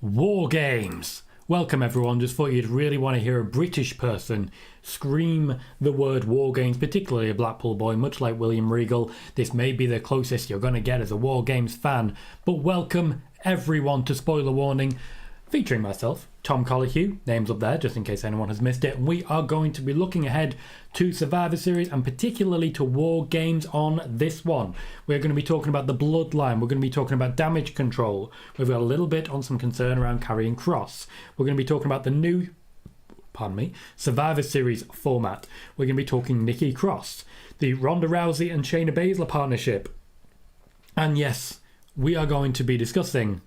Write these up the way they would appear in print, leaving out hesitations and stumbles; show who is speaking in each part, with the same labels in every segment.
Speaker 1: Wargames. Welcome everyone. Just thought you'd really want to hear a British person scream the word Wargames, particularly a Blackpool boy, much like William Regal. This may be the closest you're going to get as a Wargames fan. But welcome everyone to Spoiler Warning, featuring myself, Tom Colohue, name's up there just in case anyone has missed it. And we are going to be looking ahead to Survivor Series and particularly to War Games on this one. We're going to be talking about the Bloodline. We're going to be talking about Damage Control. We've got a little bit on some concern around Karrion Kross. We're going to be talking about the new, Survivor Series format. We're going to be talking Nikki Cross, the Ronda Rousey and Shayna Baszler partnership. And yes, we are going to be discussing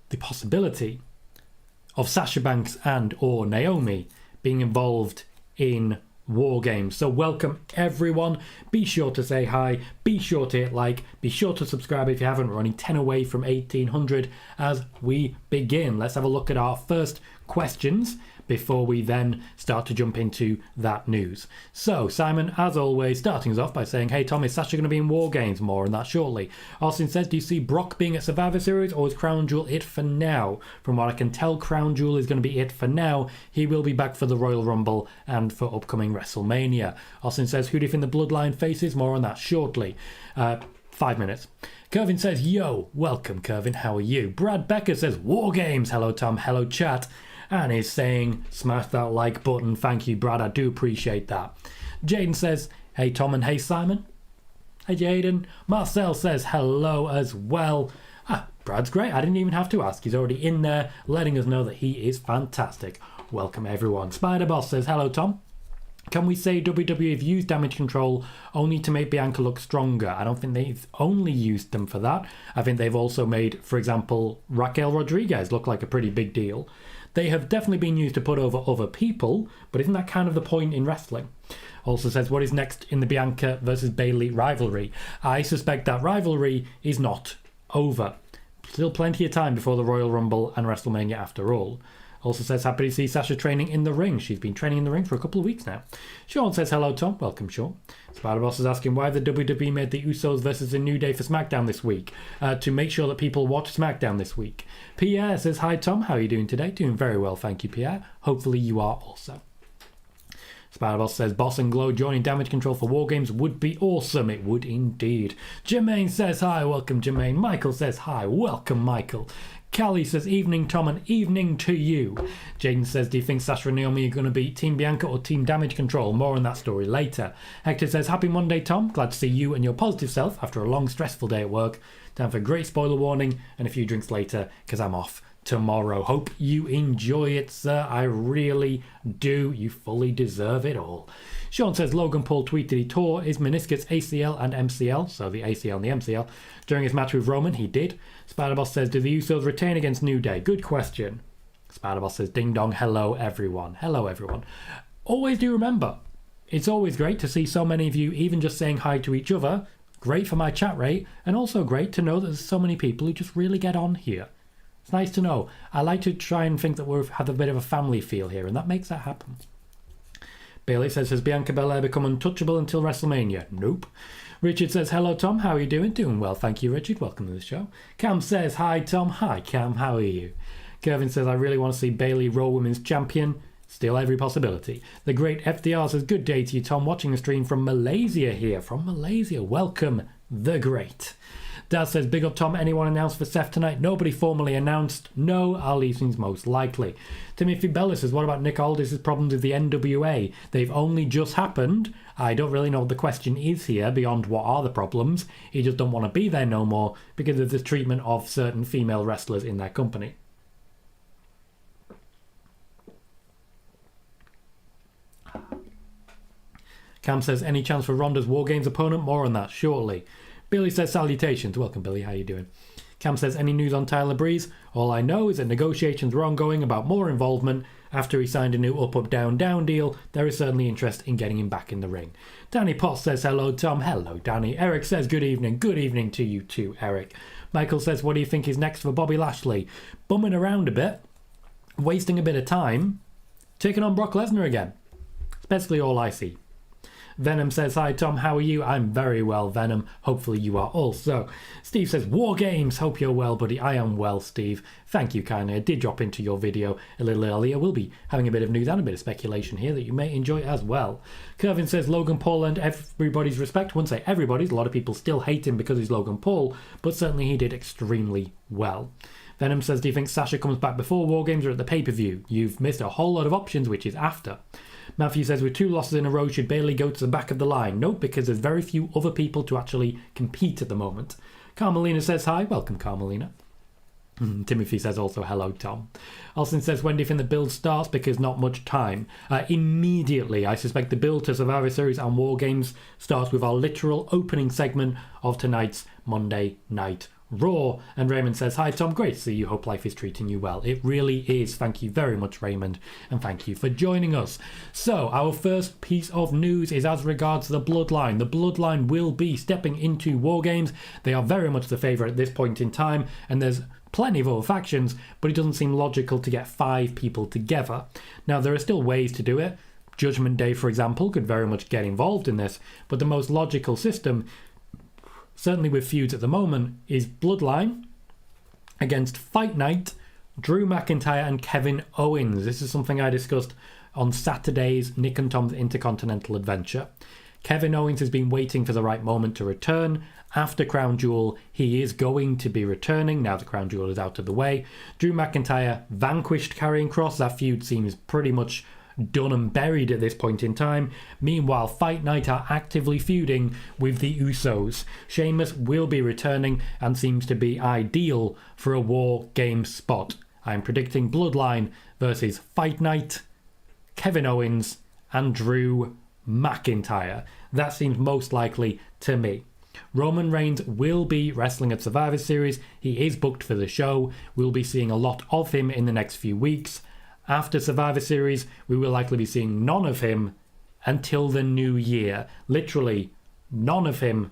Speaker 1: the possibility of Sasha Banks and or Naomi being involved in War Games. So welcome everyone. Be sure to say hi, be sure to hit like, be sure to subscribe if you haven't. We're running 10 away from 1800 as we begin. Let's have a look at our first questions before we then start to jump into that news. So Simon, as always, starting us off by saying, hey Tom, is Sasha going to be in War Games? More on that shortly. Austin says, do you see Brock being at Survivor Series or is Crown Jewel it for now? From what I can tell, Crown Jewel is going to be it for now. He will be back for the Royal Rumble and for upcoming WrestleMania. Austin says, who do you think the Bloodline faces? More on that shortly. 5 minutes. Kervin says, yo, welcome Kervin, how are you? Brad Becker says, War Games. Hello Tom, hello chat. And is saying, smash that like button. Thank you, Brad. I do appreciate that. Jaden says, hey, Tom, and hey, Simon. Hey, Jaden. Marcel says, hello as well. Brad's great. I didn't even have to ask. He's already in there, letting us know that he is fantastic. Welcome, everyone. Spider Boss says, hello, Tom. Can we say WWE have used Damage Control only to make Bianca look stronger? I don't think they've only used them for that. I think they've also made, for example, Raquel Rodriguez look like a pretty big deal. They have definitely been used to put over other people, but isn't that kind of the point in wrestling? Also says, what is next in the Bianca versus Bayley rivalry? I suspect that rivalry is not over. Still plenty of time before the Royal Rumble and WrestleMania after all. Also says, happy to see Sasha training in the ring. She's been training in the ring for a couple of weeks now. Sean says, hello Tom. Welcome Sean. Spider-Boss is asking why the WWE made the Usos versus the New Day for SmackDown this week. To make sure that people watch SmackDown this week. Pierre says, hi Tom. How are you doing today? Doing very well, thank you Pierre. Hopefully you are also. Spider-Boss says, Boss and Glow joining Damage Control for War Games would be awesome. It would indeed. Jermaine says, hi. Welcome Jermaine. Michael says, hi. Welcome Michael. Callie says, evening Tom and evening to you. Jaden says, do you think Sasha and Naomi are going to be Team Bianca or Team Damage Control? More on that story later. Hector says, happy Monday Tom. Glad to see you and your positive self after a long stressful day at work. Time for a great spoiler warning and a few drinks later because I'm off tomorrow. Hope you enjoy it, sir. I really do. You fully deserve it all. Sean says, Logan Paul tweeted he tore his meniscus ACL and MCL, so the ACL and the MCL, during his match with Roman. He did. Spider-Boss says, do the Usos retain against New Day? Good question. Spider-Boss says, ding dong, hello everyone. Hello everyone. Always do remember, it's always great to see so many of you even just saying hi to each other. Great for my chat rate, and also great to know that there's so many people who just really get on here. It's nice to know. I like to try and think that we have a bit of a family feel here, and that makes that happen. Bailey says, has Bianca Belair become untouchable until WrestleMania? Nope. Richard says, hello Tom, how are you doing? Doing well, thank you Richard, welcome to the show. Cam says, hi Tom. Hi Cam, how are you? Kevin says, I really want to see Bayley Raw Women's Champion. Still every possibility. The great FDR says, good day to you Tom, watching the stream from Malaysia here. From Malaysia, welcome the great. Daz says, big up Tom, anyone announced for Seth tonight? Nobody formally announced. No, Ali seems most likely. Timothy Bella says, what about Nick Aldis' problems with the NWA? They've only just happened. I don't really know what the question is here beyond what are the problems. He just don't want to be there no more because of the treatment of certain female wrestlers in their company. Cam says, any chance for Ronda's War Games opponent? More on that shortly. Billy says, salutations. Welcome, Billy. How you doing? Cam says, any news on Tyler Breeze? All I know is that negotiations were ongoing about more involvement. After he signed a new up-up-down-down deal, there is certainly interest in getting him back in the ring. Danny Potts says, hello, Tom. Hello, Danny. Eric says, good evening. Good evening to you too, Eric. Michael says, what do you think is next for Bobby Lashley? Bumming around a bit, wasting a bit of time, taking on Brock Lesnar again. It's basically all I see. Venom says, hi Tom, how are you? I'm very well, Venom. Hopefully you are also. Steve says, War Games. Hope you're well, buddy. I am well, Steve. Thank you kindly. I did drop into your video a little earlier. We'll be having a bit of news and a bit of speculation here that you may enjoy as well. Kervin says, Logan Paul and everybody's respect. I wouldn't say everybody's. A lot of people still hate him because he's Logan Paul, but certainly he did extremely well. Venom says, do you think Sasha comes back before War Games or at the pay-per-view? You've missed a whole lot of options, which is after. Matthew says, with 2 losses in a row, should Bayley go to the back of the line? Nope, because there's very few other people to actually compete at the moment. Carmelina says, hi. Welcome, Carmelina. Timothy says also, hello, Tom. Alston says, when do you think the build starts? Because not much time. Immediately, I suspect the build to Survivor Series and War Games starts with our literal opening segment of tonight's Monday Night Raw. And Raymond says, hi Tom, great to see you, hope life is treating you well. It really is. Thank you very much, Raymond, and thank you for joining us. So our first piece of news is as regards the Bloodline. The Bloodline will be stepping into War Games. They are very much the favourite at this point in time, and there's plenty of other factions, but it doesn't seem logical to get 5 people together. Now there are still ways to do it. Judgment Day, for example, could very much get involved in this, but the most logical system, certainly with feuds at the moment, is Bloodline against Fight Night, Drew McIntyre and Kevin Owens. This is something I discussed on Saturday's Nick and Tom's Intercontinental Adventure. Kevin Owens has been waiting for the right moment to return. After Crown Jewel, he is going to be returning now the Crown Jewel is out of the way. Drew McIntyre vanquished Karrion Kross. That feud seems pretty much done and buried at this point in time. Meanwhile, Fight Night are actively feuding with the Usos. Sheamus will be returning and seems to be ideal for a War Games spot. I'm predicting Bloodline versus Fight Night, Kevin Owens and Drew McIntyre. That seems most likely to me. Roman Reigns will be wrestling at Survivor Series. He is booked for the show. We'll be seeing a lot of him in the next few weeks. After Survivor Series, we will likely be seeing none of him until the new year. Literally, none of him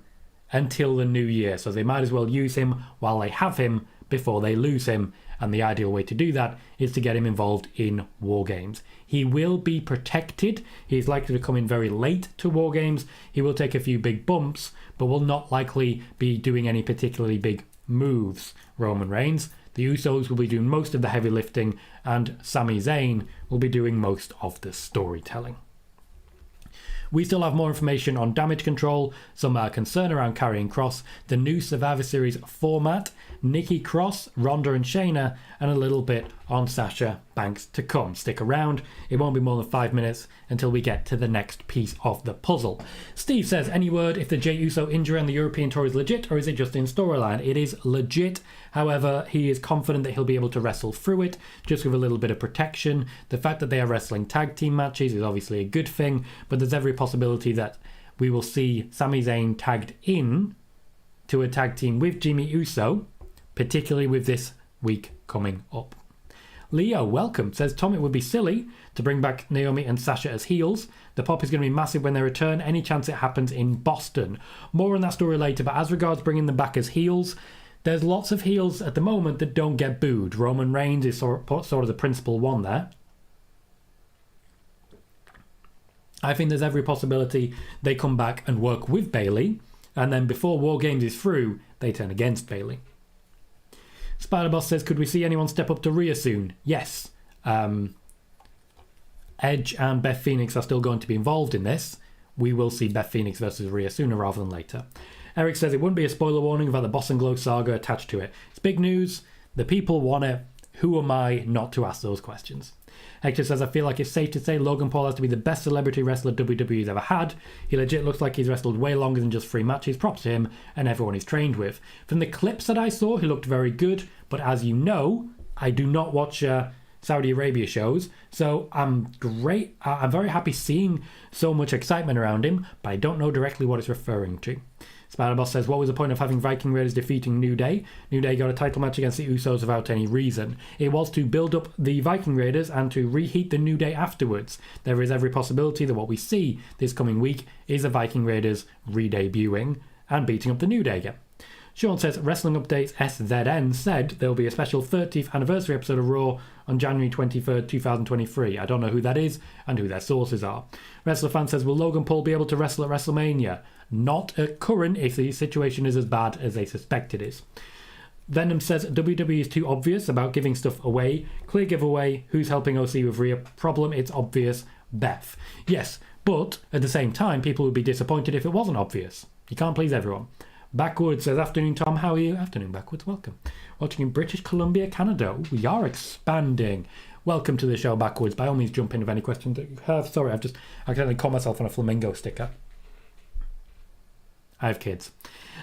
Speaker 1: until the new year. So they might as well use him while they have him before they lose him. And the ideal way to do that is to get him involved in War Games. He will be protected. He is likely to come in very late to War Games. He will take a few big bumps, but will not likely be doing any particularly big moves, Roman Reigns. The Usos will be doing most of the heavy lifting, and Sami Zayn will be doing most of the storytelling. We still have more information on Damage Control, some concern around Karrion Kross, the new Survivor Series format, Nikki Cross, Ronda and Shayna, and a little bit on Sasha Banks to come. Stick around, it won't be more than 5 minutes until we get to the next piece of the puzzle. Steve says, any word if the Jey Uso injury on the European tour is legit, or is it just in storyline? It is legit. However, he is confident that he'll be able to wrestle through it, just with a little bit of protection. The fact that they are wrestling tag team matches is obviously a good thing, but there's every possibility that we will see Sami Zayn tagged in to a tag team with Jimmy Uso, particularly with this week coming up. Leo, welcome, says, Tom, it would be silly to bring back Naomi and Sasha as heels. The pop is going to be massive when they return. Any chance it happens in Boston? More on that story later, but as regards bringing them back as heels, there's lots of heels at the moment that don't get booed. Roman Reigns is sort of the principal one there. I think there's every possibility they come back and work with Bayley, and then before War Games is through, they turn against Bayley. Spider-Boss says, could we see anyone step up to Rhea soon? Yes. Edge and Beth Phoenix are still going to be involved in this. We will see Beth Phoenix versus Rhea sooner rather than later. Eric says, it wouldn't be a spoiler warning without the Boss and Glow saga attached to it. It's big news. The people want it. Who am I not to ask those questions? Hector says, I feel like it's safe to say Logan Paul has to be the best celebrity wrestler WWE's ever had. He legit looks like he's wrestled way longer than just 3 matches. Props to him and everyone he's trained with. From the clips that I saw, he looked very good. But as you know, I do not watch Saudi Arabia shows. So I'm very happy seeing so much excitement around him. But I don't know directly what it's referring to. Spider-Boss says, what was the point of having Viking Raiders defeating New Day? New Day got a title match against the Usos without any reason. It was to build up the Viking Raiders and to reheat the New Day afterwards. There is every possibility that what we see this coming week is the Viking Raiders re-debuting and beating up the New Day again. Sean says, Wrestling Updates SZN said there will be a special 30th anniversary episode of Raw on January 23rd, 2023. I don't know who that is and who their sources are. Wrestler Fan says, will Logan Paul be able to wrestle at WrestleMania? Not at current if the situation is as bad as they suspect it is. Venom says, WWE is too obvious about giving stuff away. Clear giveaway. Who's helping OC with Rhea? Problem, it's obvious. Beth. Yes, but at the same time, people would be disappointed if it wasn't obvious. You can't please everyone. Backwards says, afternoon Tom, how are you? Afternoon Backwards, welcome. Watching in British Columbia, Canada. Ooh, we are expanding. Welcome to the show, Backwards. By all means, jump in with any questions that you have. Sorry, I accidentally caught myself on a flamingo sticker. I have kids.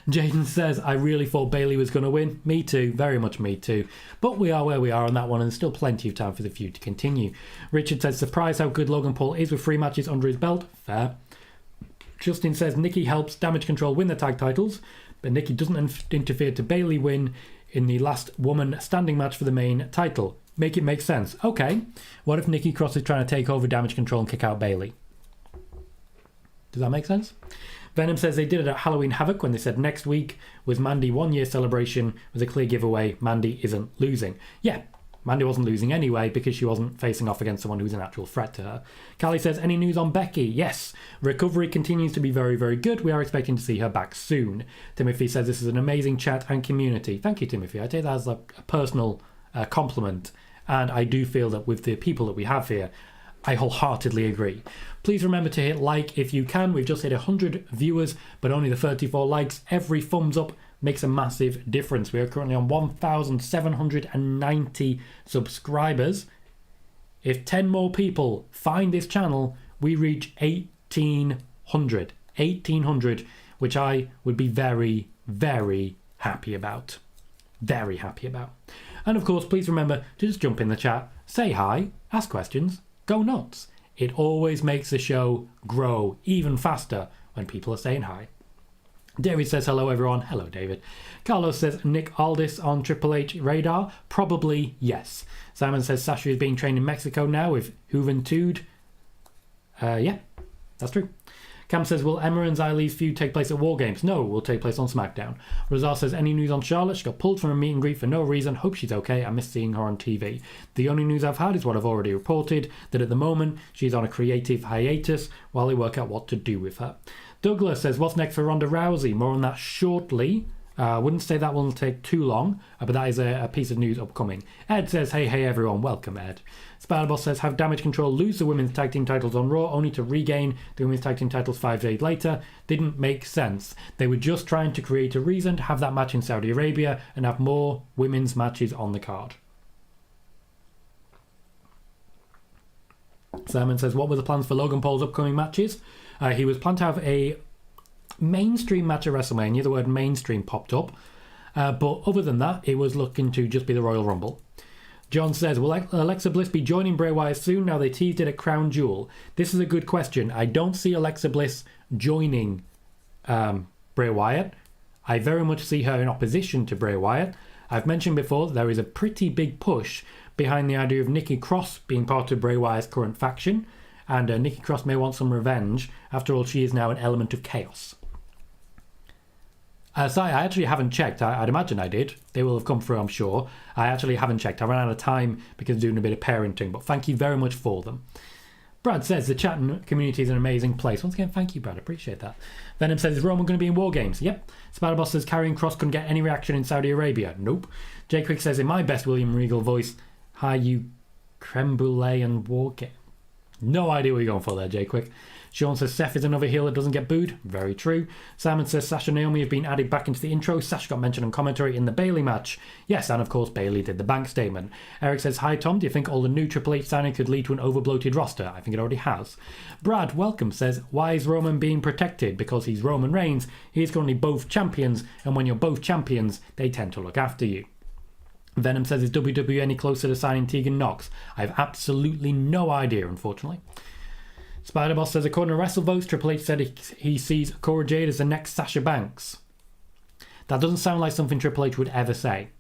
Speaker 1: Jaden says, I really thought Bayley was going to win. Me too, very much me too. But we are where we are on that one, and there's still plenty of time for the feud to continue. Richard says, surprised how good Logan Paul is with 3 matches under his belt. Fair. Justin says, Nikki helps Damage Control win the tag titles, but Nikki doesn't interfere to Bayley win in the last woman standing match for the main title. Make it make sense. Okay, what if Nikki Cross is trying to take over Damage Control and kick out Bayley? Does that make sense? Venom says they did it at Halloween Havoc when they said next week was Mandy 1 year celebration was a clear giveaway. Mandy isn't losing. Yeah, Mandy wasn't losing anyway because she wasn't facing off against someone who's an actual threat to her. Callie says, any news on Becky? Yes. Recovery continues to be very, very good. We are expecting to see her back soon. Timothy says this is an amazing chat and community. Thank you, Timothy. I take that as a personal compliment. And I do feel that with the people that we have here, I wholeheartedly agree. Please remember to hit like if you can. We've just hit 100 viewers, but only the 34 likes. Every thumbs up makes a massive difference. We are currently on 1,790 subscribers. If 10 more people find this channel, we reach 1,800. 1,800, which I would be very, very happy about. Very happy about. And of course, please remember to just jump in the chat, say hi, ask questions, go nuts. It always makes the show grow even faster when people are saying hi. David says, hello everyone. Hello, David. Carlos says, Nick Aldis on Triple H radar? Probably yes. Simon says, Sasha is being trained in Mexico now with Juventud. Yeah, that's true. Cam says, will Emma and Xylee's feud take place at Wargames? No, it will take place on SmackDown. Razar says, any news on Charlotte? She got pulled from a meet and greet for no reason. Hope she's okay. I miss seeing her on TV. The only news I've had is what I've already reported, that at the moment she's on a creative hiatus while they work out what to do with her. Douglas says, what's next for Ronda Rousey? More on that shortly. I wouldn't say that will take too long, but that is a piece of news upcoming. Ed says, hey everyone, welcome Ed. Spiderboss says, have Damage Control lose the women's tag team titles on Raw only to regain the women's tag team titles 5 days later? Didn't make sense. They were just trying to create a reason to have that match in Saudi Arabia and have more women's matches on the card. Simon says, what were the plans for Logan Paul's upcoming matches? He was planned to have a mainstream match at WrestleMania. The word mainstream popped up. But other than that, it was looking to just be the Royal Rumble. John says, will Alexa Bliss be joining Bray Wyatt soon? Now they teased it at Crown Jewel. This is a good question. I don't see Alexa Bliss joining Bray Wyatt. I very much see her in opposition to Bray Wyatt. I've mentioned before there is a pretty big push behind the idea of Nikki Cross being part of Bray Wyatt's current faction. And Nikki Cross may want some revenge. After all, she is now an element of chaos. So I actually haven't checked. I'd imagine I did. They will have come through, I'm sure. I actually haven't checked. I ran out of time because I'm doing a bit of parenting. But thank you very much for them. Brad says, the chat community is an amazing place. Once again, thank you, Brad. I appreciate that. Venom says, is Roman going to be in Wargames? Yep. Spiderboss says, Karrion Kross couldn't get any reaction in Saudi Arabia. Nope. J Quick says, in my best William Regal voice, hi, you creme brulee and Wargame. No idea what you're going for there, Jay Quick. Sean says Seth is another heel that doesn't get booed. Very true. Simon says Sasha and Naomi have been added back into the intro. Sasha got mentioned on commentary in the Bayley match. Yes, and of course Bayley did the bank statement. Eric says, hi Tom, do you think all the new Triple H signing could lead to an overbloated roster? I think it already has. Brad, welcome, says, why is Roman being protected? Because he's Roman Reigns. He is currently both champions, and when you're both champions, they tend to look after you. Venom says, is WWE any closer to signing Tegan Knox? I have absolutely no idea, unfortunately. Spiderboss says, according to WrestleVotes, Triple H said he sees Cora Jade as the next Sasha Banks. That doesn't sound like something Triple H would ever say.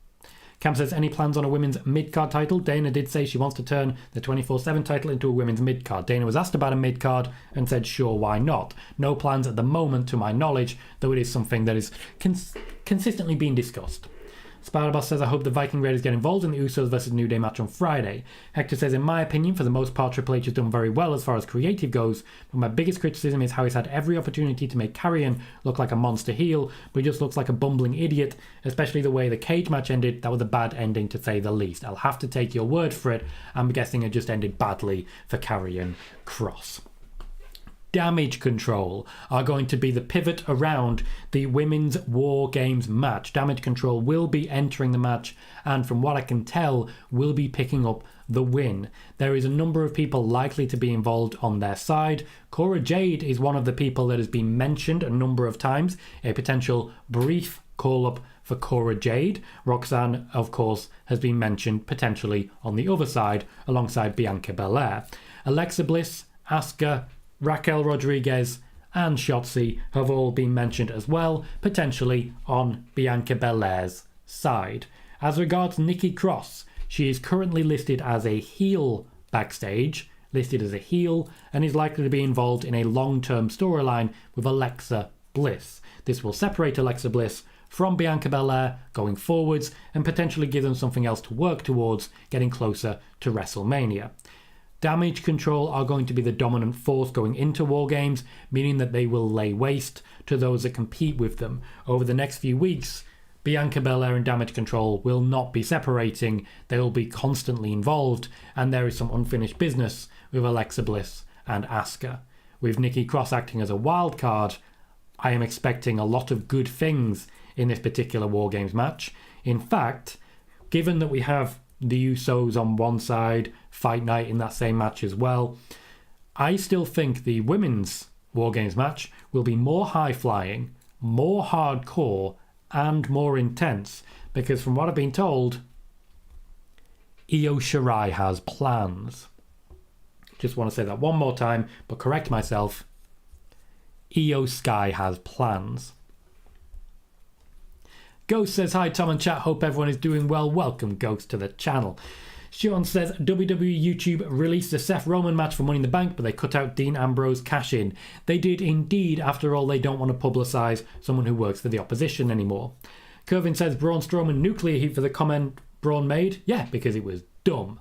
Speaker 1: Cam says, any plans on a women's mid-card title? Dana did say she wants to turn the 24/7 title into a women's mid-card. Dana was asked about a mid-card and said, sure, why not? No plans at the moment, to my knowledge, though it is something that is consistently being discussed. Spider-Boss says, I hope the Viking Raiders get involved in the Usos versus New Day match on Friday. Hector says, in my opinion, for the most part, Triple H has done very well as far as creative goes, but my biggest criticism is how he's had every opportunity to make Karrion look like a monster heel, but he just looks like a bumbling idiot, especially the way the cage match ended. That was a bad ending, to say the least. I'll have to take your word for it. I'm guessing it just ended badly for Karrion Kross. Damage Control are going to be the pivot around the women's War Games match. Damage Control will be entering the match and, from what I can tell, will be picking up the win. There is a number of people likely to be involved on their side. Cora Jade is one of the people that has been mentioned a number of times, a potential brief call-up for Cora Jade. Roxanne, of course, has been mentioned potentially on the other side alongside Bianca Belair. Alexa Bliss, Asuka, Raquel Rodriguez and Shotzi have all been mentioned as well, potentially on Bianca Belair's side. As regards Nikki Cross, she is currently listed as a heel backstage, and is likely to be involved in a long-term storyline with Alexa Bliss. This will separate Alexa Bliss from Bianca Belair going forwards and potentially give them something else to work towards getting closer to WrestleMania. Damage Control are going to be the dominant force going into War Games, meaning that they will lay waste to those that compete with them. Over the next few weeks, Bianca Belair and Damage Control will not be separating. They will be constantly involved, and there is some unfinished business with Alexa Bliss and Asuka. With Nikki Cross acting as a wild card, I am expecting a lot of good things in this particular War Games match. In fact, given that we have the Usos on one side, Fight Night in that same match as well, I still think the women's War Games match will be more high-flying, more hardcore, and more intense, because from what I've been told, Io Shirai has plans. Just want to say that one more time, but correct myself. Io Sky has plans. Ghost says, hi Tom and chat, hope everyone is doing well. Welcome Ghost to the channel. Sean says, WWE YouTube released a Seth Roman match for Money in the Bank, but they cut out Dean Ambrose cash-in. They did indeed. After all, they don't want to publicise someone who works for the opposition anymore. Kervin says, Braun Strowman nuclear heat for the comment Braun made. Yeah, because it was dumb.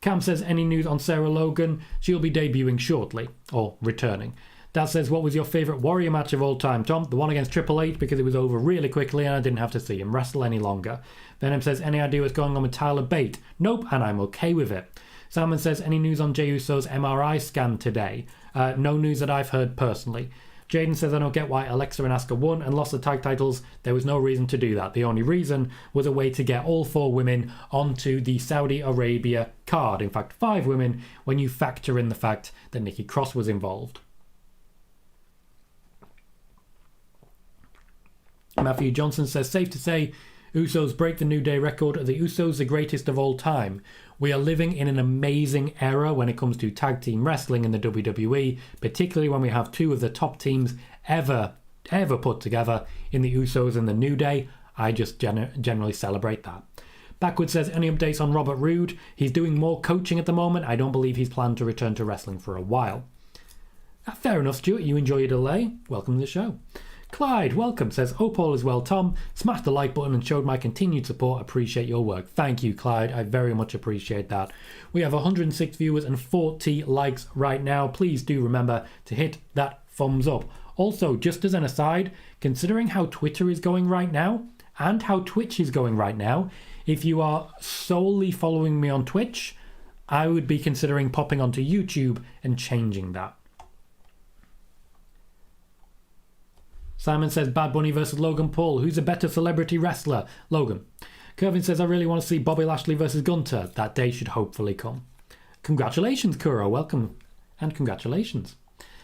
Speaker 1: Cam says, any news on Sarah Logan? She'll be debuting shortly, or returning. Dad says, what was your favourite Warrior match of all time, Tom? The one against Triple H, because it was over really quickly and I didn't have to see him wrestle any longer. Venom says, any idea what's going on with Tyler Bate? Nope, and I'm okay with it. Salmon says, any news on Jey Uso's MRI scan today? No news that I've heard personally. Jaden says, I don't get why Alexa and Asuka won and lost the tag titles. There was no reason to do that. The only reason was a way to get all 4 women onto the Saudi Arabia card. In fact, 5 women when you factor in the fact that Nikki Cross was involved. Matthew Johnson says, safe to say, Usos break the New Day record. Are the Usos the greatest of all time? We are living in an amazing era when it comes to tag team wrestling in the WWE, particularly when we have 2 of the top teams ever put together in the Usos and the New Day. I just generally celebrate that. Backward says, any updates on Robert Roode? He's doing more coaching at the moment. I don't believe he's planned to return to wrestling for a while. Fair enough, Stuart. You enjoy your delay. Welcome to the show. Clyde, welcome, says, hope all is well, Tom. Smashed the like button and showed my continued support. Appreciate your work. Thank you, Clyde. I very much appreciate that. We have 106 viewers and 40 likes right now. Please do remember to hit that thumbs up. Also, just as an aside, considering how Twitter is going right now and how Twitch is going right now, if you are solely following me on Twitch, I would be considering popping onto YouTube and changing that. Simon says, Bad Bunny versus Logan Paul. Who's a better celebrity wrestler? Logan. Kervin says, I really want to see Bobby Lashley versus Gunter. That day should hopefully come. Congratulations, Kuro. Welcome and congratulations.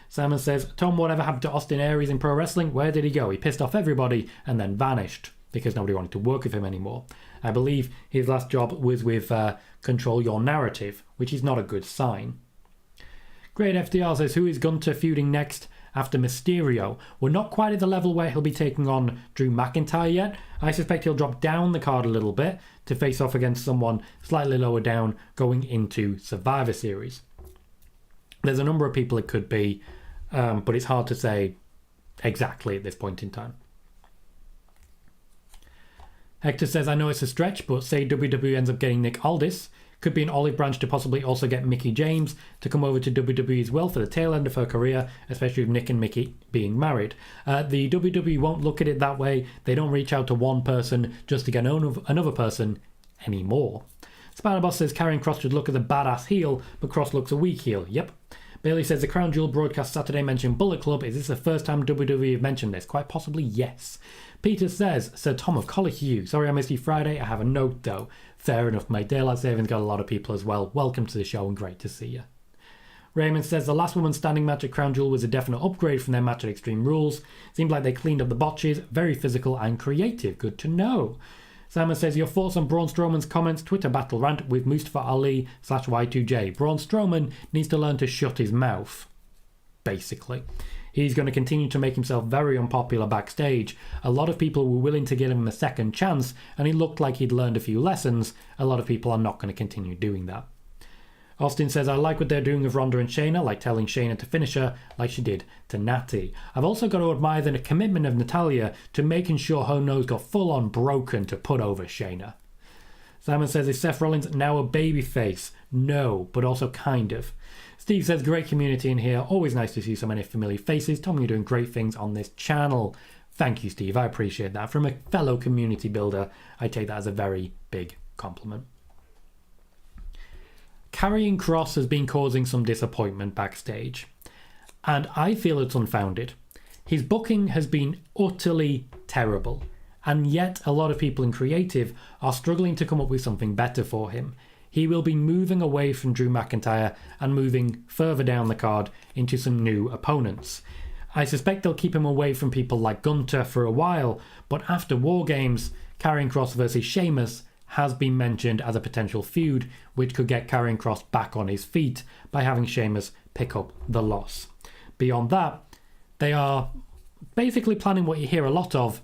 Speaker 1: Simon says, Tom, whatever happened to Austin Aries in pro wrestling? Where did he go? He pissed off everybody and then vanished because nobody wanted to work with him anymore. I believe his last job was with Control Your Narrative, which is not a good sign. Great FDR says, who is Gunter feuding next? after Mysterio. We're not quite at the level where he'll be taking on Drew McIntyre yet. I suspect he'll drop down the card a little bit to face off against someone slightly lower down going into Survivor Series. There's a number of people it could be, but it's hard to say exactly at this point in time. Hector says, I know it's a stretch, but say WWE ends up getting Nick Aldis. Could be an olive branch to possibly also get Mickie James to come over to WWE as well for the tail end of her career, especially with Nick and Mickie being married. The WWE won't look at it that way. They don't reach out to one person just to get another person anymore. Spider-Boss says Karrion Kross should look as a badass heel, but Kross looks a weak heel. Yep. Bailey says the Crown Jewel broadcast Saturday mentioned Bullet Club. Is this the first time WWE have mentioned this? Quite possibly, yes. Peter says, Sir Tom of Colohue. Sorry I missed you Friday. I have a note though. Fair enough, mate. Daylight Savings got a lot of people as well. Welcome to the show and great to see you. Raymond says the last woman standing match at Crown Jewel was a definite upgrade from their match at Extreme Rules. Seemed like they cleaned up the botches. Very physical and creative. Good to know. Simon says your thoughts on Braun Strowman's comments Twitter battle rant with Mustafa Ali / Y2J. Braun Strowman needs to learn to shut his mouth. Basically. He's going to continue to make himself very unpopular backstage. A lot of people were willing to give him a second chance, and he looked like he'd learned a few lessons. A lot of people are not going to continue doing that. Austin says, I like what they're doing with Ronda and Shayna, like telling Shayna to finish her, like she did to Natty. I've also got to admire the commitment of Natalya to making sure her nose got full-on broken to put over Shayna. Simon says, is Seth Rollins now a babyface? No, but also kind of. Steve says, great community in here. Always nice to see so many familiar faces. Tom, you're doing great things on this channel. Thank you, Steve. I appreciate that. From a fellow community builder, I take that as a very big compliment. Karrion Kross has been causing some disappointment backstage, and I feel it's unfounded. His booking has been utterly terrible, and yet a lot of people in creative are struggling to come up with something better for him. He will be moving away from Drew McIntyre and moving further down the card into some new opponents. I suspect they'll keep him away from people like Gunter for a while, but after Wargames, Karrion Kross versus Sheamus has been mentioned as a potential feud, which could get Karrion Kross back on his feet by having Sheamus pick up the loss. Beyond that, they are basically planning what you hear a lot of,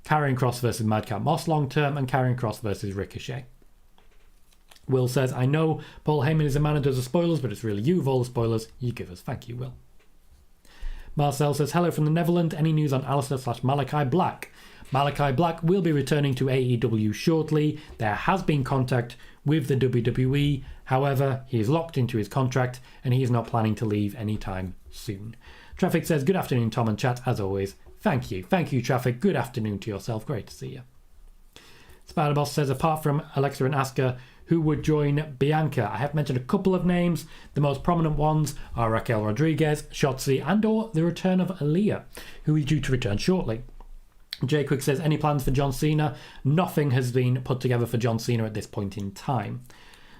Speaker 1: Karrion Kross versus Madcap Moss long term and Karrion Kross versus Ricochet. Will says, I know Paul Heyman is a man who does the spoilers, but it's really you of all the spoilers you give us. Thank you, Will. Marcel says, hello from the Netherlands. Any news on Alistair / Malachi Black? Malachi Black will be returning to AEW shortly. There has been contact with the WWE. However, he is locked into his contract and he is not planning to leave anytime soon. Traffic says, good afternoon, Tom and chat, as always. Thank you. Thank you, Traffic. Good afternoon to yourself. Great to see you. Spider-Boss says, apart from Alexa and Asuka, who would join Bianca? I have mentioned a couple of names. The most prominent ones are Raquel Rodriguez, Shotzi, and or the return of Aaliyah, who is due to return shortly. Jay Quick says, any plans for John Cena? Nothing has been put together for John Cena at this point in time.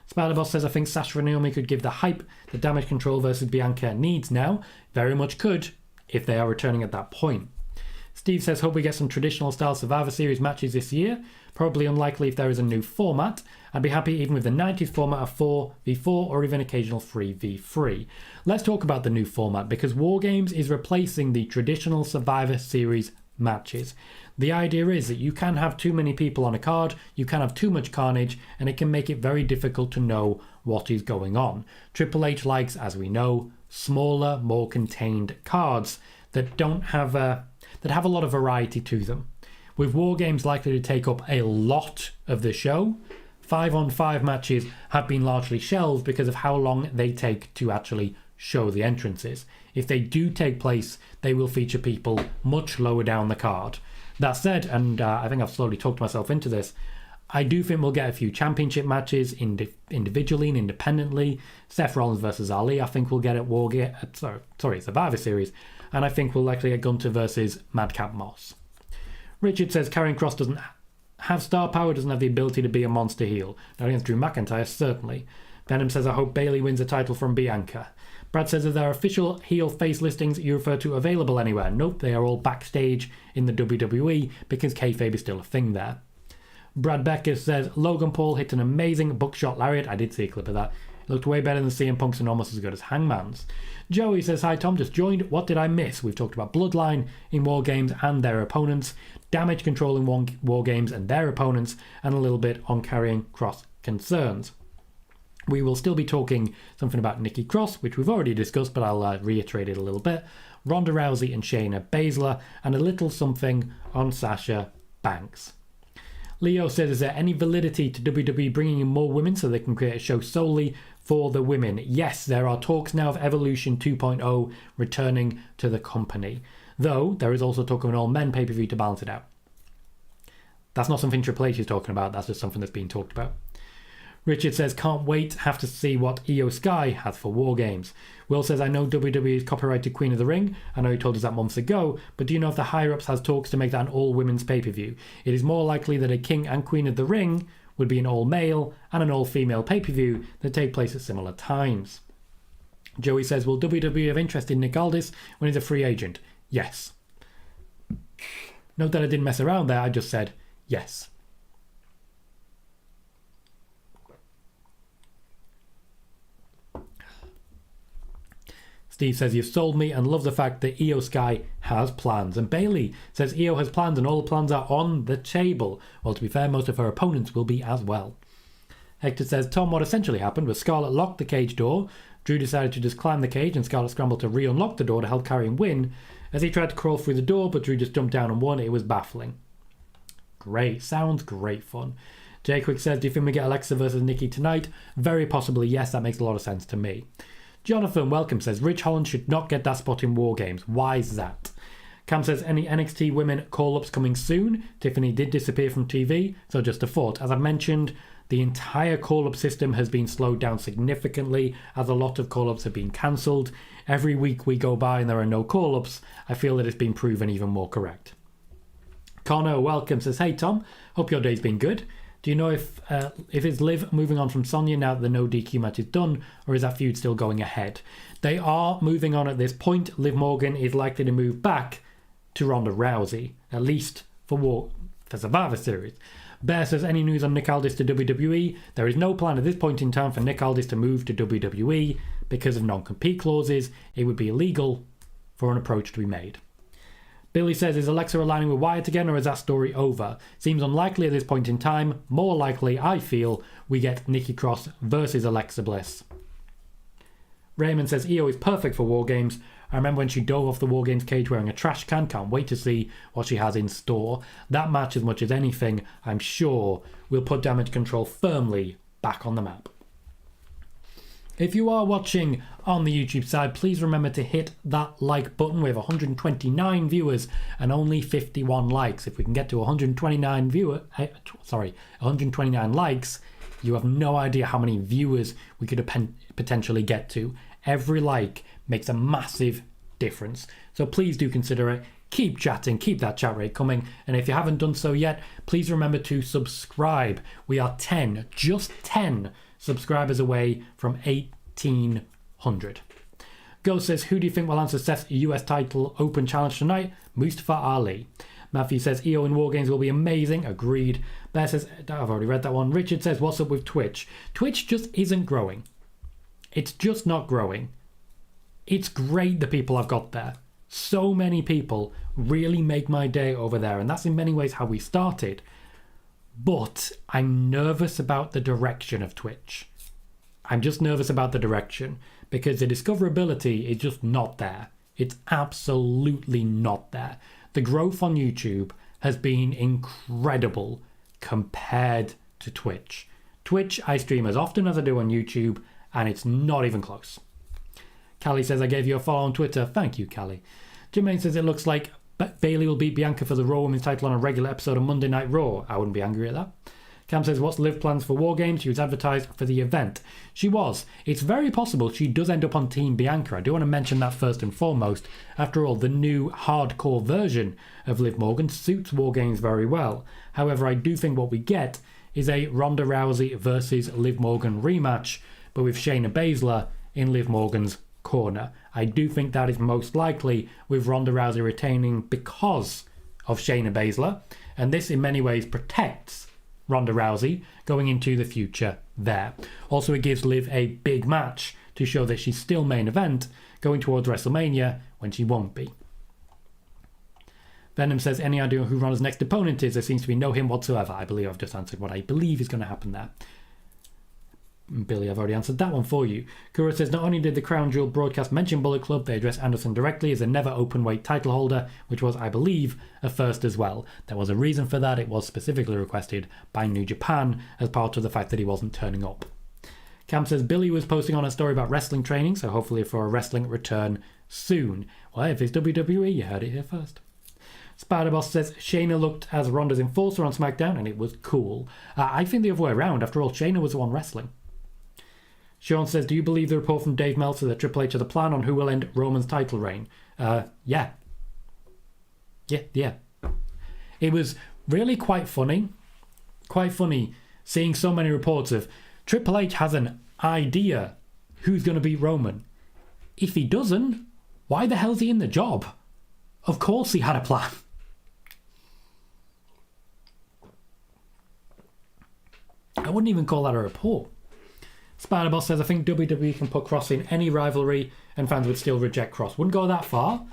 Speaker 1: Spider-Boss says, I think Sasha and Naomi could give the hype that Damage Control versus Bianca needs now. Very much could, if they are returning at that point. Steve says, hope we get some traditional style Survivor Series matches this year. Probably unlikely if there is a new format. I'd be happy even with the 90s format of 4v4 or even occasional 3v3. Let's talk about the new format, because Wargames is replacing the traditional Survivor Series matches. The idea is that you can have too many people on a card, you can have too much carnage, and it can make it very difficult to know what is going on. Triple H likes, as we know, smaller, more contained cards that have a lot of variety to them. With Wargames likely to take up a lot of the show, 5-on-5 matches have been largely shelved because of how long they take to actually show the entrances. If they do take place, they will feature people much lower down the card. That said, and I think I've slowly talked myself into this, I do think we'll get a few championship matches individually and independently. Seth Rollins versus Ali, I think we'll get at Survivor Series, and I think we'll likely get Gunter versus Madcap Moss. Richard says Karrion Kross doesn't have star power, doesn't have the ability to be a monster heel. Not against Drew McIntyre, certainly. Venom says, I hope Bayley wins a title from Bianca. Brad says, are there official heel-face listings you refer to available anywhere? Nope, they are all backstage in the WWE because kayfabe is still a thing there. Brad Becker says, Logan Paul hit an amazing buckshot lariat. I did see a clip of that. Looked way better than CM Punk's and almost as good as Hangman's. Joey says, hi Tom, just joined. What did I miss? We've talked about Bloodline in Wargames and their opponents, Damage Control in Wargames and their opponents, and a little bit on Karrion Kross concerns. We will still be talking something about Nikki Cross, which we've already discussed, but I'll reiterate it a little bit. Ronda Rousey and Shayna Baszler, and a little something on Sasha Banks. Leo says, is there any validity to WWE bringing in more women so they can create a show solely for the women? Yes, there are talks now of Evolution 2.0 returning to the company. Though, there is also talk of an all-men pay-per-view to balance it out. That's not something Triple H is talking about, that's just something that's being talked about. Richard says, can't wait, have to see what Io Sky has for Wargames. Will says, I know WWE is copyrighted Queen of the Ring. I know he told us that months ago, but do you know if the higher-ups has talks to make that an all-women's pay-per-view? It is more likely that a King and Queen of the Ring would be an all-male and an all-female pay-per-view that take place at similar times. Joey says, will WWE have interest in Nick Aldis when he's a free agent? Yes. Note that I didn't mess around there, I just said yes. Steve says, you've sold me and love the fact that Io Sky has plans. And Bailey says, Io has plans and all the plans are on the table. Well, to be fair, most of her opponents will be as well. Hector says, Tom, what essentially happened was Scarlett locked the cage door. Drew decided to just climb the cage and Scarlett scrambled to re-unlock the door to help Karrion win. As he tried to crawl through the door, but Drew just jumped down and won. It was baffling. Great. Sounds great fun. Jay Quick says, do you think we get Alexa versus Nikki tonight? Very possibly, yes. That makes a lot of sense to me. Jonathan Welcome says, Rich Holland should not get that spot in Wargames. Why is that? Cam says, any NXT women call-ups coming soon? Tiffany did disappear from TV, so just a thought. As I mentioned, the entire call-up system has been slowed down significantly as a lot of call-ups have been cancelled. Every week we go by and there are no call-ups. I feel that it's been proven even more correct. Connor Welcome says, hey Tom, hope your day's been good. Do you know if it's Liv moving on from Sonya now that the no DQ match is done, or is that feud still going ahead? They are moving on at this point. Liv Morgan is likely to move back to Ronda Rousey, at least for Survivor Series. Bear says, any news on Nick Aldis to WWE? There is no plan at this point in time for Nick Aldis to move to WWE because of non-compete clauses. It would be illegal for an approach to be made. Billy says, is Alexa aligning with Wyatt again, or is that story over? Seems unlikely at this point in time. More likely, I feel, we get Nikki Cross versus Alexa Bliss. Raymond says, Io is perfect for Wargames. I remember when she dove off the Wargames cage wearing a trash can. Can't wait to see what she has in store. That match, as much as anything, I'm sure, will put Damage Control firmly back on the map. If you are watching on the YouTube side, please remember to hit that like button. We have 129 viewers and only 51 likes. If we can get to 129 likes, you have no idea how many viewers we could potentially get to. Every like makes a massive difference. So please do consider it. Keep chatting, keep that chat rate coming. And if you haven't done so yet, please remember to subscribe. We are just 10 subscribers away from 1,800. Ghost says, who do you think will answer Seth's US title open challenge tonight? Mustafa Ali. Matthew says, Io in Wargames will be amazing. Agreed. Bear says, I've already read that one. Richard says, what's up with Twitch? Twitch just isn't growing. It's just not growing. It's great the people I've got there. So many people really make my day over there, and that's in many ways how we started. But I'm nervous about the direction of Twitch. I'm just nervous about the direction because the discoverability is just not there. It's absolutely not there. The growth on YouTube has been incredible compared to Twitch. Twitch, I stream as often as I do on YouTube, and it's not even close. Callie says, I gave you a follow on Twitter. Thank you, Callie. Jermaine says, it looks like Bailey will beat Bianca for the Raw Women's title on a regular episode of Monday Night Raw. I wouldn't be angry at that. Cam says, what's Liv plans for Wargames? She was advertised for the event. She was. It's very possible she does end up on Team Bianca. I do want to mention that first and foremost. After all, the new hardcore version of Liv Morgan suits Wargames very well. However, I do think what we get is a Ronda Rousey versus Liv Morgan rematch, but with Shayna Baszler in Liv Morgan's corner. I do think that is most likely, with Ronda Rousey retaining because of Shayna Baszler, and this in many ways protects Ronda Rousey going into the future there. Also, it gives Liv a big match to show that she's still main event going towards WrestleMania when she won't be. Venom says, any idea who Ronda's next opponent is? There seems to be no hint whatsoever. I believe I've just answered what I believe is going to happen there. Billy, I've already answered that one for you. Kura says, not only did the Crown Jewel broadcast mention Bullet Club, they addressed Anderson directly as a never open weight title holder, which was, I believe, a first as well. There was a reason for that. It was specifically requested by New Japan as part of the fact that he wasn't turning up. Cam says, Billy was posting on a story about wrestling training, so hopefully for a wrestling return soon. Well, if it's WWE, you heard it here first. Spider-Boss says, Shayna looked as Ronda's enforcer on SmackDown, and it was cool. I think the other way around. After all, Shayna was the one wrestling. Sean says, do you believe the report from Dave Meltzer that Triple H has a plan on who will end Roman's title reign? Yeah. It was really quite funny seeing so many reports of Triple H has an idea who's going to beat Roman. If he doesn't, why the hell's he in the job? Of course he had a plan. I wouldn't even call that a report. Spider-Boss says, I think WWE can put Cross in any rivalry and fans would still reject Cross. Wouldn't go that far.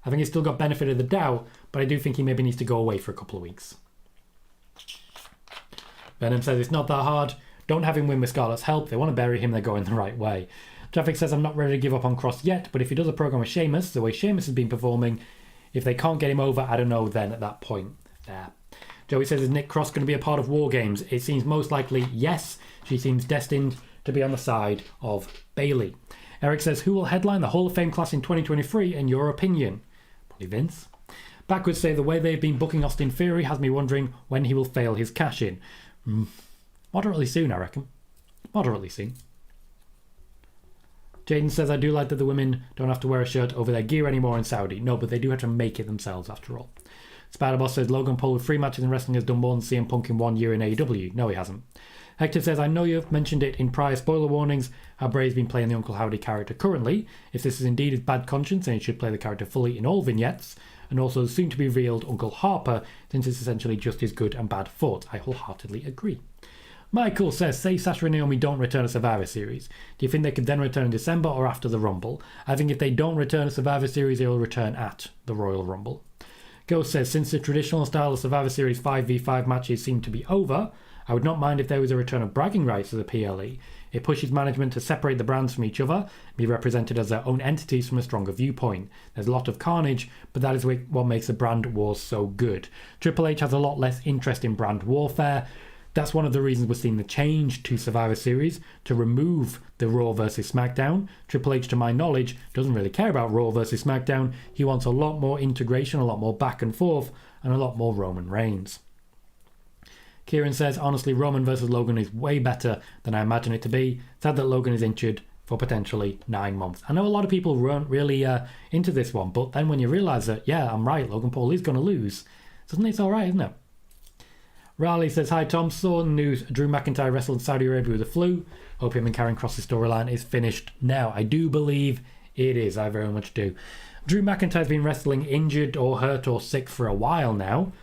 Speaker 1: I think he's still got benefit of the doubt, but I do think he maybe needs to go away for a couple of weeks. Venom says, it's not that hard. Don't have him win with Scarlett's help. They want to bury him, they're going the right way. Traffic says, I'm not ready to give up on Cross yet, but if he does a program with Sheamus, the way Sheamus has been performing, if they can't get him over, I don't know then at that point there. Joey says, is Nick Cross going to be a part of Wargames? It seems most likely yes. She seems destined to be on the side of Bayley. Eric says, who will headline the Hall of Fame class in 2023 in your opinion? Probably Vince. Backwards say, the way they've been booking Austin Theory has me wondering when he will fail his cash in. Moderately soon, I reckon. Moderately soon. Jaden says, I do like that the women don't have to wear a shirt over their gear anymore in Saudi. No, but they do have to make it themselves after all. Spider-Boss says, Logan Paul with 3 matches in wrestling has done more than CM Punk in 1 year in AEW. No, he hasn't. Hector says, I know you've mentioned it in prior spoiler warnings, how Bray's been playing the Uncle Howdy character currently. If this is indeed his bad conscience, then he should play the character fully in all vignettes. And also the soon-to-be revealed Uncle Harper, since it's essentially just his good and bad foot. I wholeheartedly agree. Michael says, say Sasha and Naomi don't return a Survivor Series. Do you think they could then return in December or after the Rumble? I think if they don't return a Survivor Series, they will return at the Royal Rumble. Ghost says, since the traditional style of Survivor Series 5v5 matches seem to be over, I would not mind if there was a return of bragging rights to the PLE. It pushes management to separate the brands from each other and be represented as their own entities from a stronger viewpoint. There's a lot of carnage, but that is what makes the brand wars so good. Triple H has a lot less interest in brand warfare. That's one of the reasons we're seeing the change to Survivor Series, to remove the Raw versus SmackDown. Triple H, to my knowledge, doesn't really care about Raw versus SmackDown. He wants a lot more integration, a lot more back and forth, and a lot more Roman Reigns. Kieran says, honestly, Roman versus Logan is way better than I imagine it to be. Sad that Logan is injured for potentially 9 months. I know a lot of people weren't really into this one, but then when you realise that, yeah, I'm right, Logan Paul is going to lose, suddenly it's alright, isn't it? Riley says, hi Tom, saw news Drew McIntyre wrestled in Saudi Arabia with the flu. Hope him and Karen Cross's storyline is finished now. I do believe it is, I very much do. Drew McIntyre's been wrestling injured or hurt or sick for a while now.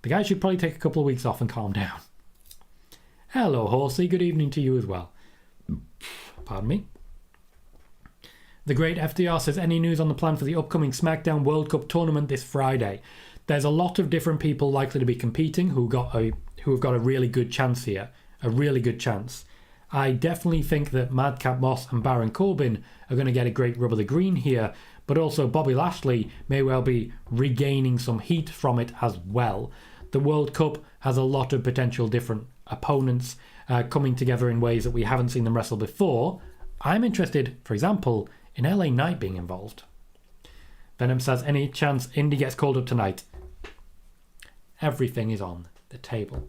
Speaker 1: The guy should probably take a couple of weeks off and calm down. Hello, Horsey. Good evening to you as well. Pardon me. The Great FDR says, any news on the plan for the upcoming SmackDown World Cup tournament this Friday? There's a lot of different people likely to be competing who have got a really good chance here. A really good chance. I definitely think that Madcap Moss and Baron Corbin are going to get a great rub of the green here, but also Bobby Lashley may well be regaining some heat from it as well. The World Cup has a lot of potential different opponents coming together in ways that we haven't seen them wrestle before. I'm interested, for example, in LA Knight being involved. Venom says, any chance Indy gets called up tonight? Everything is on the table.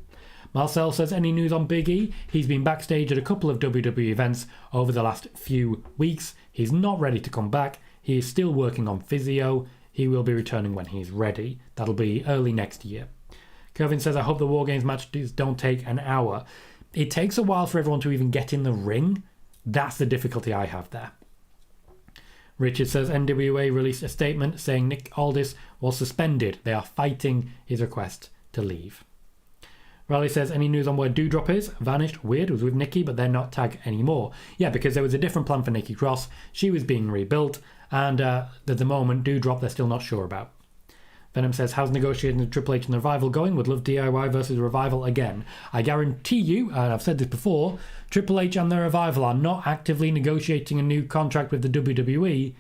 Speaker 1: Marcel says, any news on Big E? He's been backstage at a couple of WWE events over the last few weeks. He's not ready to come back. He is still working on physio. He will be returning when he's ready. That'll be early next year. Kevin says, I hope the Wargames matches don't take an hour. It takes a while for everyone to even get in the ring. That's the difficulty I have there. Richard says, NWA released a statement saying Nick Aldis was suspended. They are fighting his request to leave. Riley says, any news on where Doudrop is? Vanished. Weird. It was with Nikki, but they're not tag anymore. Yeah, because there was a different plan for Nikki Cross. She was being rebuilt. And at the moment, Doudrop, they're still not sure about. Venom says, how's negotiating with Triple H and the Revival going? Would love DIY versus Revival again. I guarantee you, and I've said this before, Triple H and the Revival are not actively negotiating a new contract with the WWE.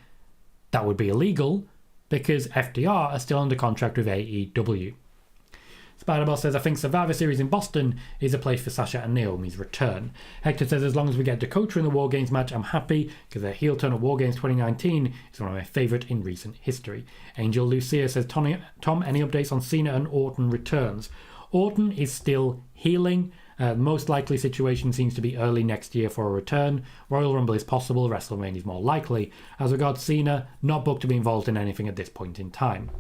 Speaker 1: That would be illegal, because FDR are still under contract with AEW. Spider-Boss says, I think Survivor Series in Boston is a place for Sasha and Naomi's return. Hector says, as long as we get Dakota in the Wargames match, I'm happy, because their heel turn at Wargames 2019 is one of my favourite in recent history. Angel Lucia says, Tom, any updates on Cena and Orton returns? Orton is still healing. Most likely situation seems to be early next year for a return. Royal Rumble is possible, WrestleMania is more likely. As regards Cena, not booked to be involved in anything at this point in time.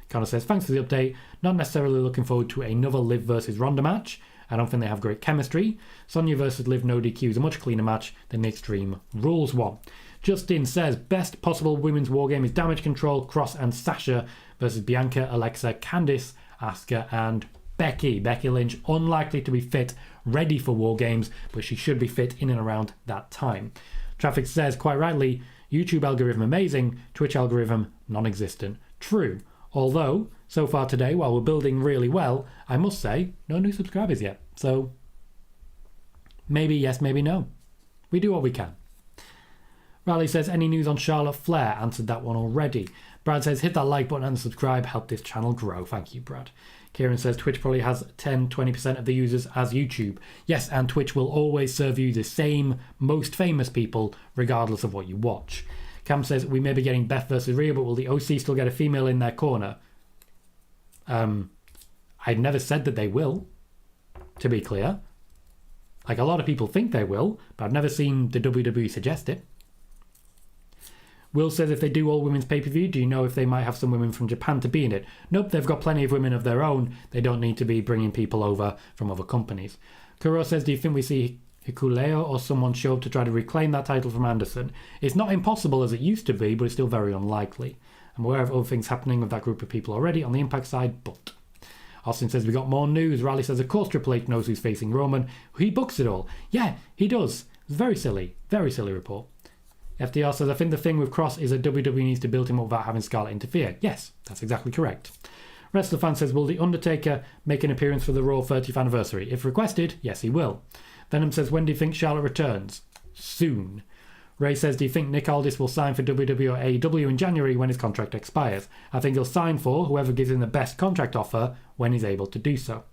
Speaker 1: Connor says, thanks for the update. Not necessarily looking forward to another Liv versus Ronda match. I don't think they have great chemistry. Sonya versus Liv no DQ is a much cleaner match than the Extreme Rules one. Justin says, best possible women's wargame is Damage Control, Cross and Sasha versus Bianca, Alexa, Candice, Asuka and Becky. Becky Lynch, unlikely to be fit, ready for wargames, but she should be fit in and around that time. Traffic says, quite rightly, YouTube algorithm amazing, Twitch algorithm non-existent. True. Although, so far today, while we're building really well, I must say, no new subscribers yet. So, maybe yes, maybe no. We do what we can. Riley says, any news on Charlotte Flair? Answered that one already. Brad says, hit that like button and subscribe. Help this channel grow. Thank you, Brad. Kieran says, Twitch probably has 10-20% of the users as YouTube. Yes, and Twitch will always serve you the same most famous people, regardless of what you watch. Cam says, we may be getting Beth versus Rhea, but will the OC still get a female in their corner? I've never said that they will, to be clear. Like, a lot of people think they will, but I've never seen the WWE suggest it. Will says, if they do all women's pay-per-view, do you know if they might have some women from Japan to be in it? Nope, they've got plenty of women of their own. They don't need to be bringing people over from other companies. Kuro says, do you think we see Hikuleo or someone show up to try to reclaim that title from Anderson? It's not impossible as it used to be, but it's still very unlikely. I'm aware of other things happening with that group of people already on the Impact side, but... Austin says, we got more news. Riley says, of course Triple H knows who's facing Roman. He books it all. Yeah, he does. It's very silly report. FDR says, I think the thing with Cross is that WWE needs to build him up without having Scarlett interfere. Yes, that's exactly correct. Wrestler Fan says, will The Undertaker make an appearance for the Raw 30th anniversary? If requested, yes, he will. Venom says, when do you think Charlotte returns? Soon. Ray says, do you think Nick Aldis will sign for WWE or AEW in January when his contract expires? I think he'll sign for whoever gives him the best contract offer when he's able to do so.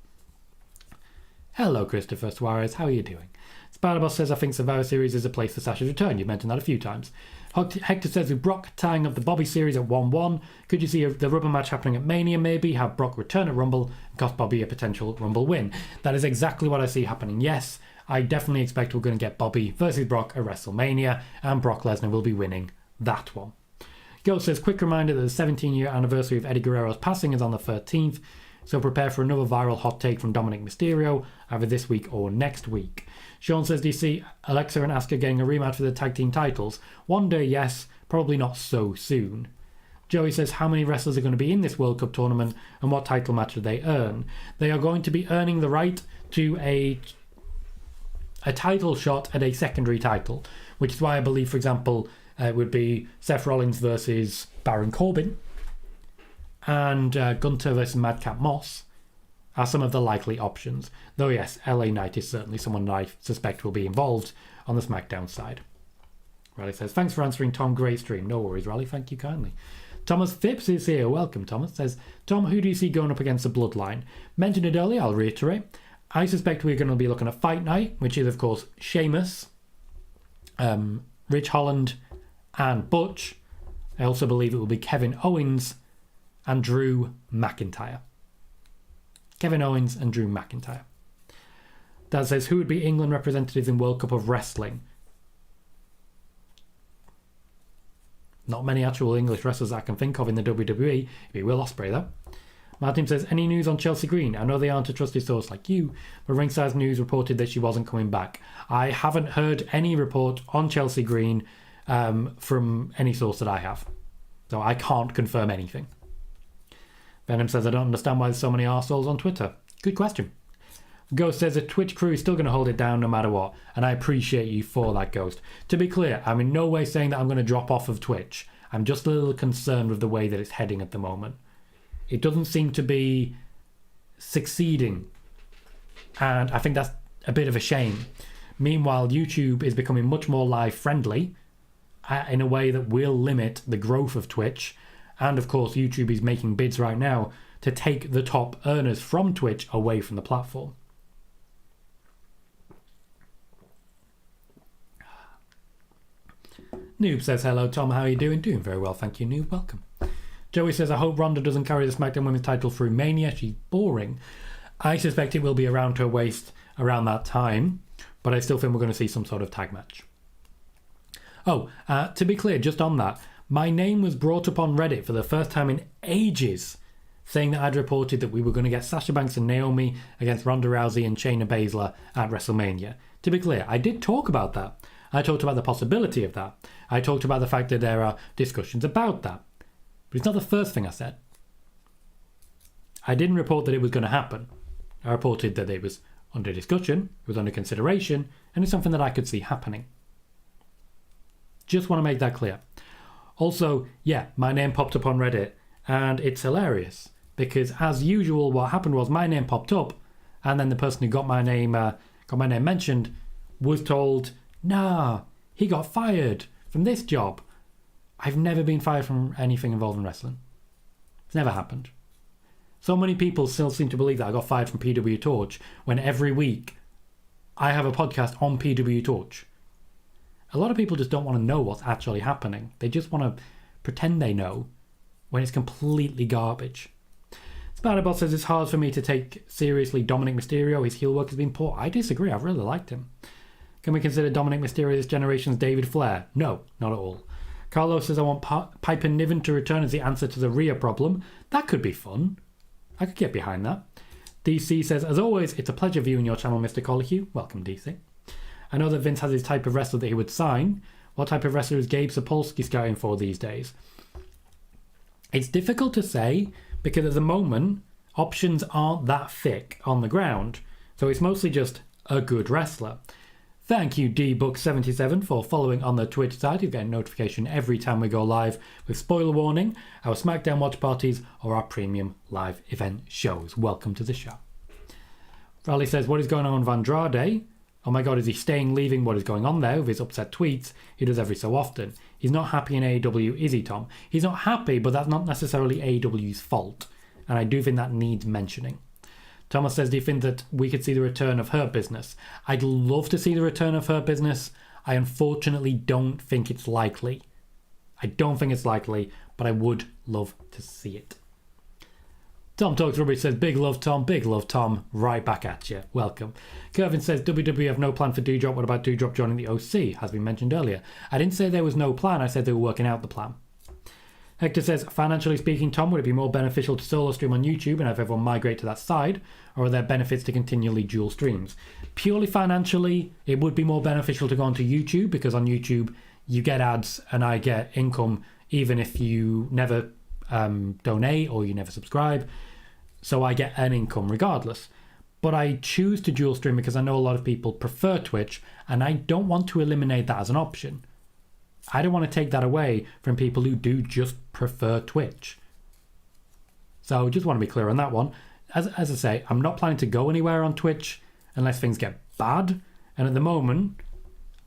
Speaker 1: Hello, Christopher Suarez. How are you doing? Spider-Boss says, I think Survivor Series is a place for Sasha's return. You've mentioned that a few times. Hector says, with Brock tying up the Bobby series at 1-1, could you see the rubber match happening at Mania maybe? Have Brock return at Rumble and cost Bobby a potential Rumble win? That is exactly what I see happening, yes. I definitely expect we're going to get Bobby versus Brock at WrestleMania, and Brock Lesnar will be winning that one. Gil says, quick reminder that the 17-year anniversary of Eddie Guerrero's passing is on the 13th, so prepare for another viral hot take from Dominic Mysterio, either this week or next week. Sean says, do you see Alexa and Asuka getting a rematch for the tag team titles? One day, yes, probably not so soon. Joey says, how many wrestlers are going to be in this World Cup tournament, and what title match do they earn? They are going to be earning the right to a title shot at a secondary title, which is why I believe, for example, it would be Seth Rollins versus Baron Corbin and Gunther versus Madcap Moss are some of the likely options. Though yes, LA Knight is certainly someone I suspect will be involved on the SmackDown side. Riley says, thanks for answering, Tom. Great stream. No worries, Riley. Thank you kindly. Thomas Phipps is here. Welcome, Thomas. Says, Tom, who do you see going up against the Bloodline? Mentioned it earlier, I'll reiterate. I suspect we're going to be looking at Fight Night, which is, of course, Sheamus, Rich Holland, and Butch. I also believe it will be Kevin Owens and Drew McIntyre. Kevin Owens and Drew McIntyre. Dad says, who would be England representatives in World Cup of Wrestling? Not many actual English wrestlers I can think of in the WWE. It'd be Will Ospreay, though. Martin says, any news on Chelsea Green? I know they aren't a trusted source like you, but Ringside News reported that she wasn't coming back. I haven't heard any report on Chelsea Green from any source that I have. So I can't confirm anything. Venom says, I don't understand why there's so many arseholes on Twitter. Good question. Ghost says the Twitch crew is still going to hold it down no matter what, and I appreciate you for that, Ghost. To be clear, I'm in no way saying that I'm going to drop off of Twitch. I'm just a little concerned with the way that it's heading at the moment. It doesn't seem to be succeeding, and I think that's a bit of a shame. Meanwhile, YouTube is becoming much more live friendly in a way that will limit the growth of Twitch, and of course YouTube is making bids right now to take the top earners from Twitch away from the platform. Noob says, hello Tom, how are you doing? Doing very well, thank you, Noob, welcome. Joey says, I hope Ronda doesn't carry the SmackDown Women's title through Mania, she's boring. I suspect it will be around her waist around that time, but I still think we're going to see some sort of tag match. Oh, to be clear, just on that, my name was brought up on Reddit for the first time in ages, saying that I'd reported that we were going to get Sasha Banks and Naomi against Ronda Rousey and Shayna Baszler at WrestleMania. To be clear, I did talk about that. I talked about the possibility of that. I talked about the fact that there are discussions about that. But it's not the first thing I said. I didn't report that it was going to happen. I reported that it was under discussion, it was under consideration, and it's something that I could see happening. Just want to make that clear. Also, yeah, my name popped up on Reddit, and it's hilarious, because as usual, what happened was my name popped up, and then the person who got my name mentioned was told, nah, he got fired from this job. I've never been fired from anything involving wrestling. It's never happened. So many people still seem to believe that I got fired from PWTorch when every week I have a podcast on PWTorch. A lot of people just don't want to know what's actually happening. They just want to pretend they know when it's completely garbage. Spiderbot says it's hard for me to take seriously Dominic Mysterio. His heel work has been poor. I disagree. I've really liked him. Can we consider Dominic Mysterio this generation's David Flair? No, not at all. Carlos says I want Piper Niven to return as the answer to the Rhea problem. That could be fun. I could get behind that. DC says, as always, it's a pleasure viewing your channel, Mr. Colohue. Welcome, DC. I know that Vince has his type of wrestler that he would sign. What type of wrestler is Gabe Sapolsky scouting for these days? It's difficult to say because at the moment, options aren't that thick on the ground. So it's mostly just a good wrestler. Thank you, dbook77, for following on the Twitch side. You get a notification every time we go live with spoiler warning, our SmackDown watch parties, or our premium live event shows. Welcome to the show. Raleigh says, what is going on with Andrade? Oh my god, is he staying, leaving? What is going on there with his upset tweets he does every so often? He's not happy in AEW, is he, Tom? He's not happy, but that's not necessarily AEW's fault. And I do think that needs mentioning. Thomas says, do you think that we could see the return of Hurt Business? I'd love to see the return of Hurt Business. I unfortunately don't think it's likely. I don't think it's likely, but I would love to see it. Tom Talks Rubbish says, big love, Tom. Right back at you. Welcome. Kervin says, WWE have no plan for Doudrop. What about Doudrop joining the OC? Has been mentioned earlier. I didn't say there was no plan. I said they were working out the plan. Hector says, financially speaking, Tom, would it be more beneficial to solo stream on YouTube and have everyone migrate to that side? Or are there benefits to continually dual streams? Purely financially, it would be more beneficial to go onto YouTube because on YouTube, you get ads and I get income even if you never donate or you never subscribe. So I get an income regardless. But I choose to dual stream because I know a lot of people prefer Twitch and I don't want to eliminate that as an option. I don't want to take that away from people who do just prefer Twitch. So just want to be clear on that one. As I say, I'm not planning to go anywhere on Twitch unless things get bad. And at the moment,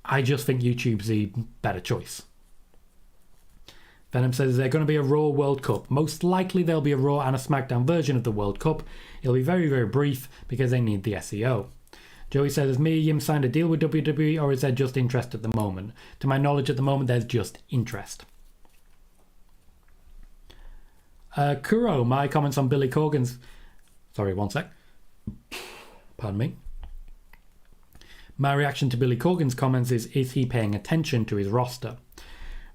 Speaker 1: I just think YouTube's the better choice. Venom says, is there going to be a Raw World Cup? Most likely there'll be a Raw and a SmackDown version of the World Cup. It'll be very, very brief because they need the SEO. Joey says, has Mia Yim signed a deal with WWE or is there just interest at the moment? To my knowledge, at the moment, there's just interest. Kuro, my comments on Billy Corgan's... Sorry, one sec. Pardon me. My reaction to Billy Corgan's comments is he paying attention to his roster?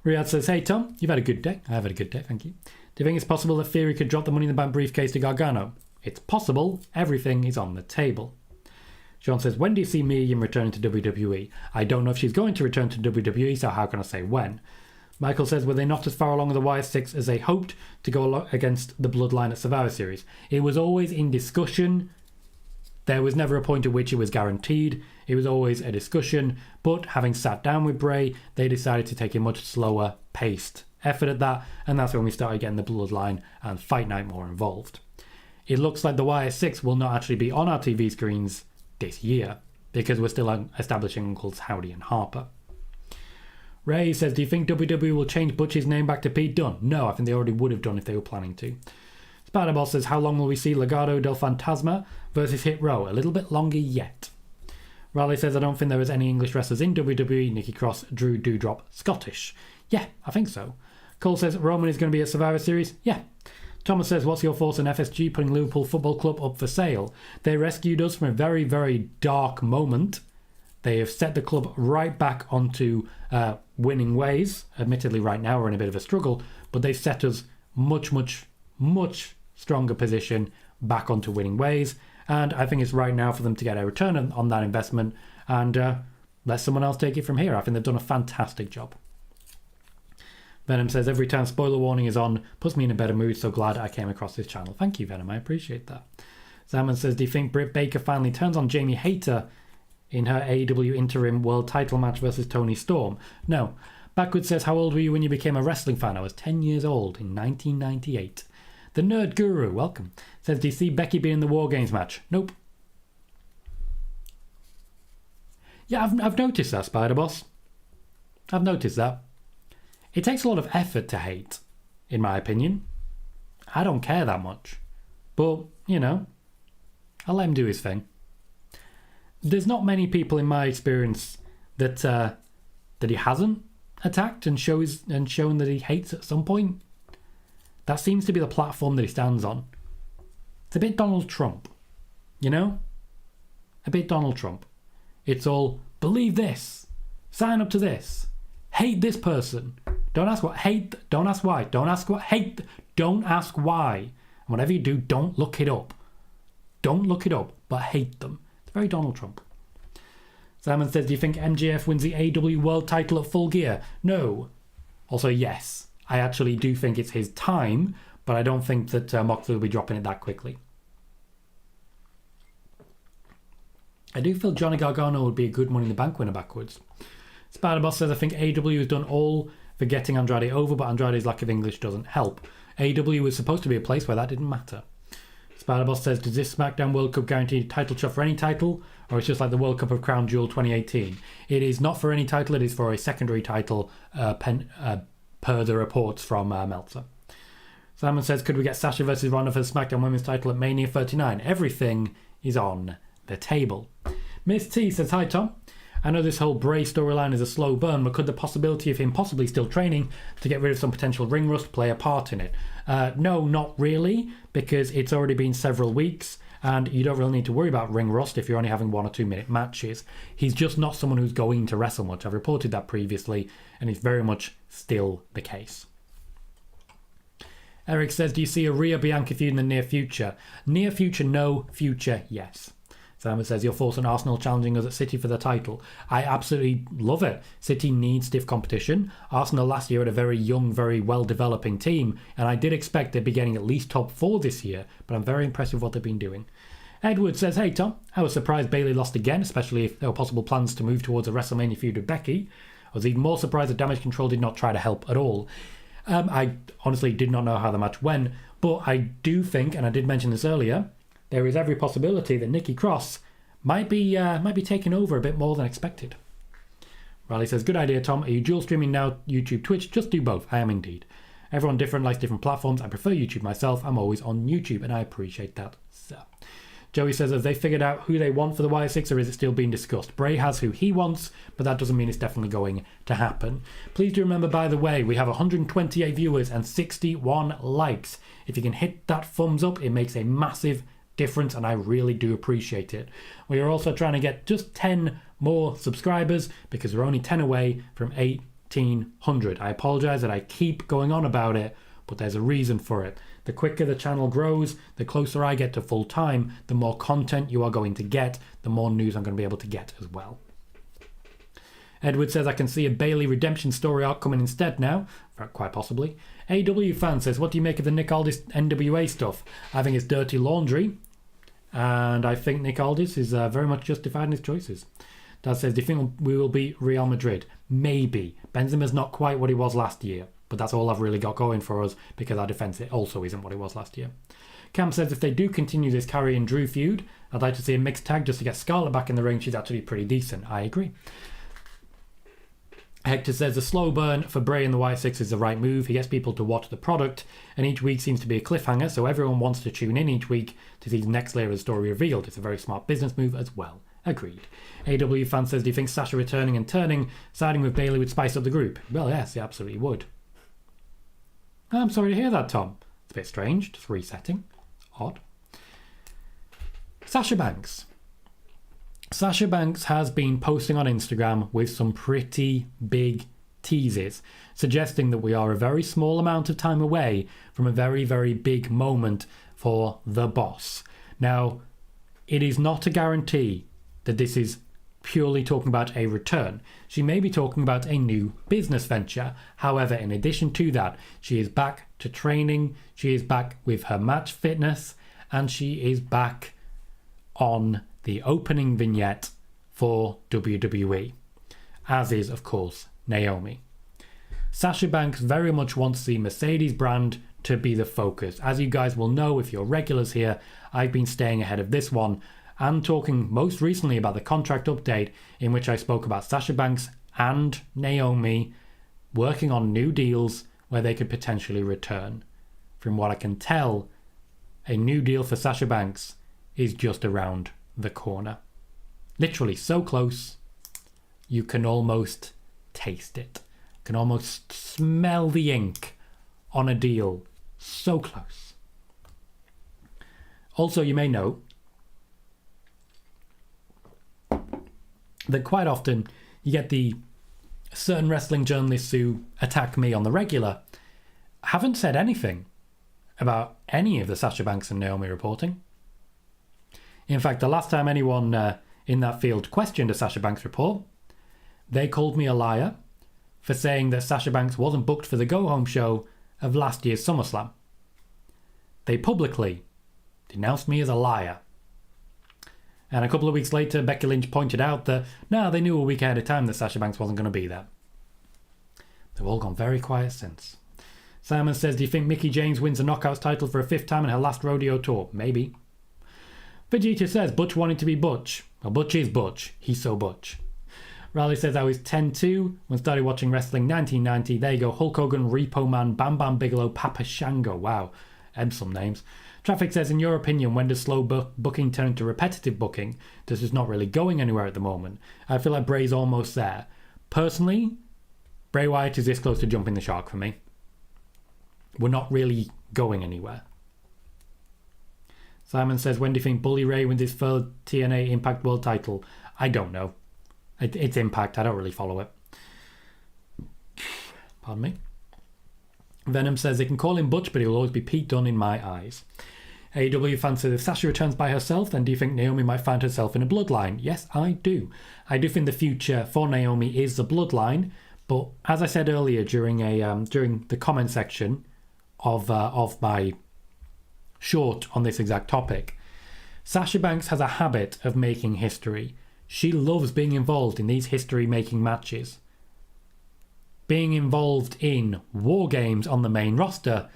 Speaker 1: Riyadh says, hey Tom, you've had a good day. I have had a good day, thank you. Do you think it's possible that Theory could drop the Money in the Bank briefcase to Gargano? It's possible. Everything is on the table. Sean says, when do you see Mia Yim returning to WWE? I don't know if she's going to return to WWE, so how can I say when? Michael says, were they not as far along the Wire 6 as they hoped to go against the Bloodline at Survivor Series? It was always in discussion. There was never a point at which it was guaranteed. It was always a discussion, but having sat down with Bray, they decided to take a much slower paced effort at that, and that's when we started getting the Bloodline and Fight Night more involved. It looks like the Wyatt 6 will not actually be on our TV screens this year, because we're still establishing Uncles Howdy and Harper. Ray says, do you think WWE will change Butch's name back to Pete Dunne? No, I think they already would have done if they were planning to. Spider-Boss says, how long will we see Legado del Fantasma versus Hit Row? A little bit longer yet. Riley says, I don't think there is any English wrestlers in WWE. Nikki Cross, Drew Doudrop, Scottish. Yeah, I think so. Cole says, Roman is going to be at Survivor Series. Yeah. Thomas says, what's your thoughts on FSG putting Liverpool Football Club up for sale? They rescued us from a very, very dark moment. They have set the club right back onto winning ways. Admittedly, right now we're in a bit of a struggle, but they've set us much, much, much stronger position back onto winning ways. And I think it's right now for them to get a return on that investment and let someone else take it from here. I think they've done a fantastic job. Venom says, every time spoiler warning is on, puts me in a better mood, so glad I came across this channel. Thank you, Venom, I appreciate that. Salmon says, do you think Britt Baker finally turns on Jamie Hayter in her AEW interim world title match versus Toni Storm? No. Backward says, how old were you when you became a wrestling fan? I was 10 years old in 1998. The Nerd Guru, welcome, says, do you see Becky being in the Wargames match? Nope. Yeah, I've noticed that, Spider-Boss. I've noticed that. It takes a lot of effort to hate, in my opinion. I don't care that much. But, you know, I'll let him do his thing. There's not many people in my experience that he hasn't attacked and shown that he hates at some point. That seems to be the platform that he stands on. It's a bit Donald Trump, you know? A bit Donald Trump. It's all, believe this, sign up to this, hate this person. Don't ask what, hate, don't ask why, don't ask what, hate, don't ask why. And whatever you do, don't look it up. Don't look it up, but hate them. It's very Donald Trump. Simon says, do you think MJF wins the AEW World title at Full Gear? No. Also, yes. I actually do think it's his time, but I don't think that Moxley will be dropping it that quickly. I do feel Johnny Gargano would be a good Money in the Bank winner backwards. Spider-Boss says, I think AEW has done all for getting Andrade over, but Andrade's lack of English doesn't help. AEW was supposed to be a place where that didn't matter. Spider-Boss says, does this SmackDown World Cup guarantee a title shot for any title, or it's just like the World Cup of Crown Jewel 2018? It is not for any title, it is for a secondary title per the reports from Meltzer. Simon says, could we get Sasha versus Ronda for the SmackDown Women's title at Mania 39? Everything is on the table. Miss T says, hi Tom. I know this whole Bray storyline is a slow burn, but could the possibility of him possibly still training to get rid of some potential ring rust play a part in it? No, not really, because it's already been several weeks, and you don't really need to worry about ring rust if you're only having 1 or 2 minute matches. He's just not someone who's going to wrestle much. I've reported that previously, and it's very much still the case. Eric says, do you see a Rhea Bianca feud in the near future? Near future, no. Future, yes. Simon says, you're forcing Arsenal challenging us at City for the title. I absolutely love it. City needs stiff competition. Arsenal last year had a very young, very well-developing team, and I did expect they'd be getting at least top 4 this year, but I'm very impressed with what they've been doing. Edward says, hey Tom, I was surprised Bayley lost again, especially if there were possible plans to move towards a WrestleMania feud with Becky. I was even more surprised that Damage Control did not try to help at all. I honestly did not know how the match went, but I do think, and I did mention this earlier, there is every possibility that Nikki Cross might be taking over a bit more than expected. Riley says, good idea, Tom. Are you dual streaming now, YouTube, Twitch? Just do both. I am indeed. Everyone different, likes different platforms. I prefer YouTube myself. I'm always on YouTube, and I appreciate that. So, Joey says, have they figured out who they want for the Y6, or is it still being discussed? Bray has who he wants, but that doesn't mean it's definitely going to happen. Please do remember, by the way, we have 128 viewers and 61 likes. If you can hit that thumbs up, it makes a massive difference, and I really do appreciate it. We are also trying to get just 10 more subscribers because we're only 10 away from 1,800. I apologize that I keep going on about it, but there's a reason for it. The quicker the channel grows, the closer I get to full time, the more content you are going to get, the more news I'm going to be able to get as well. Edward says, I can see a Bayley redemption story arc coming instead now. Quite possibly. AW fan says, what do you make of the Nick Aldis NWA stuff? I think it's dirty laundry. And I think Nick Aldis is very much justified in his choices. Dad says, do you think we will beat Real Madrid? Maybe. Benzema's not quite what he was last year, but that's all I've really got going for us because our defence also isn't what it was last year. Cam says, if they do continue this Carrie and Drew feud, I'd like to see a mixed tag just to get Scarlett back in the ring. She's actually pretty decent. I agree. Hector says, the slow burn for Bray and the White Six is the right move. He gets people to watch the product, and each week seems to be a cliffhanger, so everyone wants to tune in each week to see the next layer of the story revealed. It's a very smart business move as well. Agreed. AW fan says, do you think Sasha returning and turning, siding with Bayley would spice up the group? Well, yes, it absolutely would. I'm sorry to hear that, Tom. It's a bit strange, just resetting. Odd. Sasha Banks. Sasha Banks has been posting on Instagram with some pretty big teases, suggesting that we are a very small amount of time away from a very, very big moment for the boss. Now, it is not a guarantee that this is purely talking about a return. She may be talking about a new business venture. However, in addition to that, she is back to training, she is back with her match fitness, and she is back on the opening vignette for WWE, as is, of course, Naomi. Sasha Banks very much wants the Mercedes brand to be the focus. As you guys will know if you're regulars here, I've been staying ahead of this one and talking most recently about the contract update in which I spoke about Sasha Banks and Naomi working on new deals where they could potentially return. From what I can tell, a new deal for Sasha Banks is just around the corner. Literally so close, you can almost taste it. You can almost smell the ink on a deal. So close. Also, you may know that quite often you get the certain wrestling journalists who attack me on the regular haven't said anything about any of the Sasha Banks and Naomi reporting. In fact, the last time anyone in that field questioned a Sasha Banks report, they called me a liar for saying that Sasha Banks wasn't booked for the go-home show of last year's SummerSlam. They publicly denounced me as a liar. And a couple of weeks later, Becky Lynch pointed out that, no, they knew a week ahead of time that Sasha Banks wasn't going to be there. They've all gone very quiet since. Simon says, do you think Mickie James wins the Knockouts title for a 5th time in her last rodeo tour? Maybe. Vegeta says, Butch wanting to be Butch. Well, Butch is Butch. He's so Butch. Riley says, I was 10-2 when started watching wrestling 1990. There you go. Hulk Hogan, Repo Man, Bam Bam Bigelow, Papa Shango. Wow. Some names. Traffic says, in your opinion, when does slow booking turn into repetitive booking? This is not really going anywhere at the moment. I feel like Bray's almost there. Personally, Bray Wyatt is this close to jumping the shark for me. We're not really going anywhere. Simon says, when do you think Bully Ray wins his third TNA Impact World title? I don't know. It's Impact. I don't really follow it. Pardon me. Venom says, they can call him Butch, but he'll always be Pete Dunne in my eyes. AEW fan says, if Sasha returns by herself, then do you think Naomi might find herself in a bloodline? Yes, I do. I do think the future for Naomi is the bloodline, but as I said earlier during the comment section of my short on this exact topic, Sasha Banks has a habit of making history. She loves being involved in these history-making matches. Being involved in Wargames on the main roster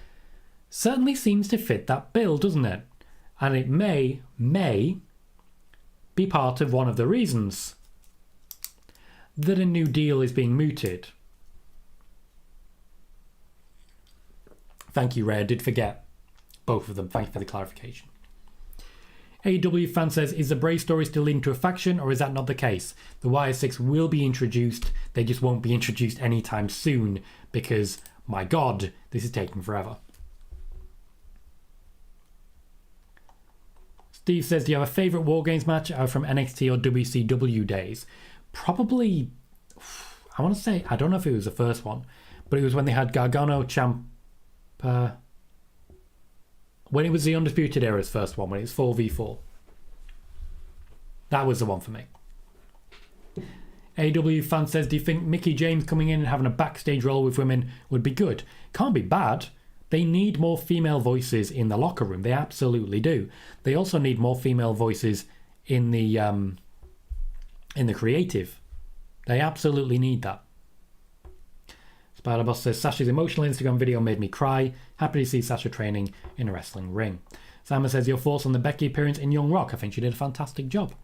Speaker 1: certainly seems to fit that bill, doesn't it? And it may be part of one of the reasons that a new deal is being mooted. Thank you, Ray. I did forget both of them. Thank you for the clarification. AEW fan says, is the Bray story still linked to a faction, or is that not the case? The YS6 will be introduced, they just won't be introduced anytime soon, because, my god, this is taking forever. Steve says, do you have a favourite Wargames match from NXT or WCW days? Probably, I want to say, I don't know if it was the first one, but it was when they had Gargano, Ciampa... when it was the Undisputed Era's first one, when it was 4v4. That was the one for me. AW fan says, do you think Mickie James coming in and having a backstage role with women would be good? Can't be bad, They need more female voices in the locker room. They absolutely do. They also need more female voices in the creative. They absolutely need that. Spider-Boss says, Sasha's emotional Instagram video made me cry. Happy to see Sasha training in a wrestling ring. Simon says, your thoughts on the Becky appearance in Young Rock? I think she did a fantastic job.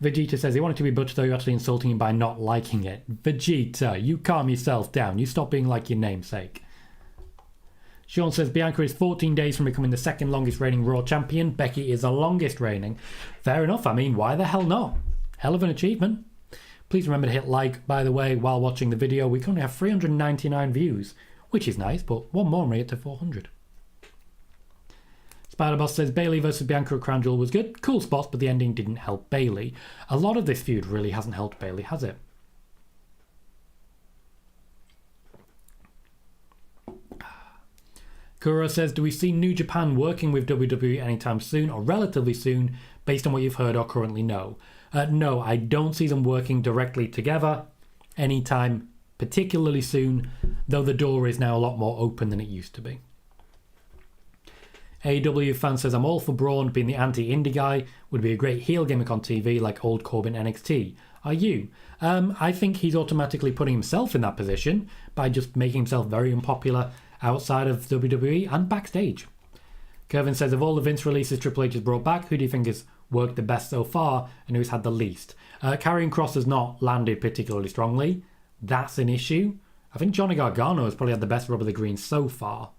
Speaker 1: Vegeta says, he wanted to be butch though, you're actually insulting him by not liking it. Vegeta, you calm yourself down. You stop being like your namesake. Sean says, Bianca is 14 days from becoming the second longest reigning Raw champion. Becky is the longest reigning. Fair enough. I mean, why the hell not? Hell of an achievement. Please remember to hit like, by the way, while watching the video. We currently have 399 views, which is nice, but one more and we get to 400. Spider-Boss says, Bayley versus Bianca at Crown Jewel was good. Cool spots, but the ending didn't help Bayley. A lot of this feud really hasn't helped Bayley, has it? Kuro says, do we see New Japan working with WWE anytime soon or relatively soon based on what you've heard or currently know? No, I don't see them working directly together anytime particularly soon, though the door is now a lot more open than it used to be. AEW fan says, I'm all for Braun being the anti-indie guy. Would be a great heel gimmick on TV like old Corbin NXT. Are you? I think he's automatically putting himself in that position by just making himself very unpopular outside of WWE and backstage. Kevin says, of all the Vince releases Triple H has brought back, who do you think has worked the best so far and who's had the least? Karrion Kross has not landed particularly strongly. That's an issue. I think Johnny Gargano has probably had the best rub of the green so far.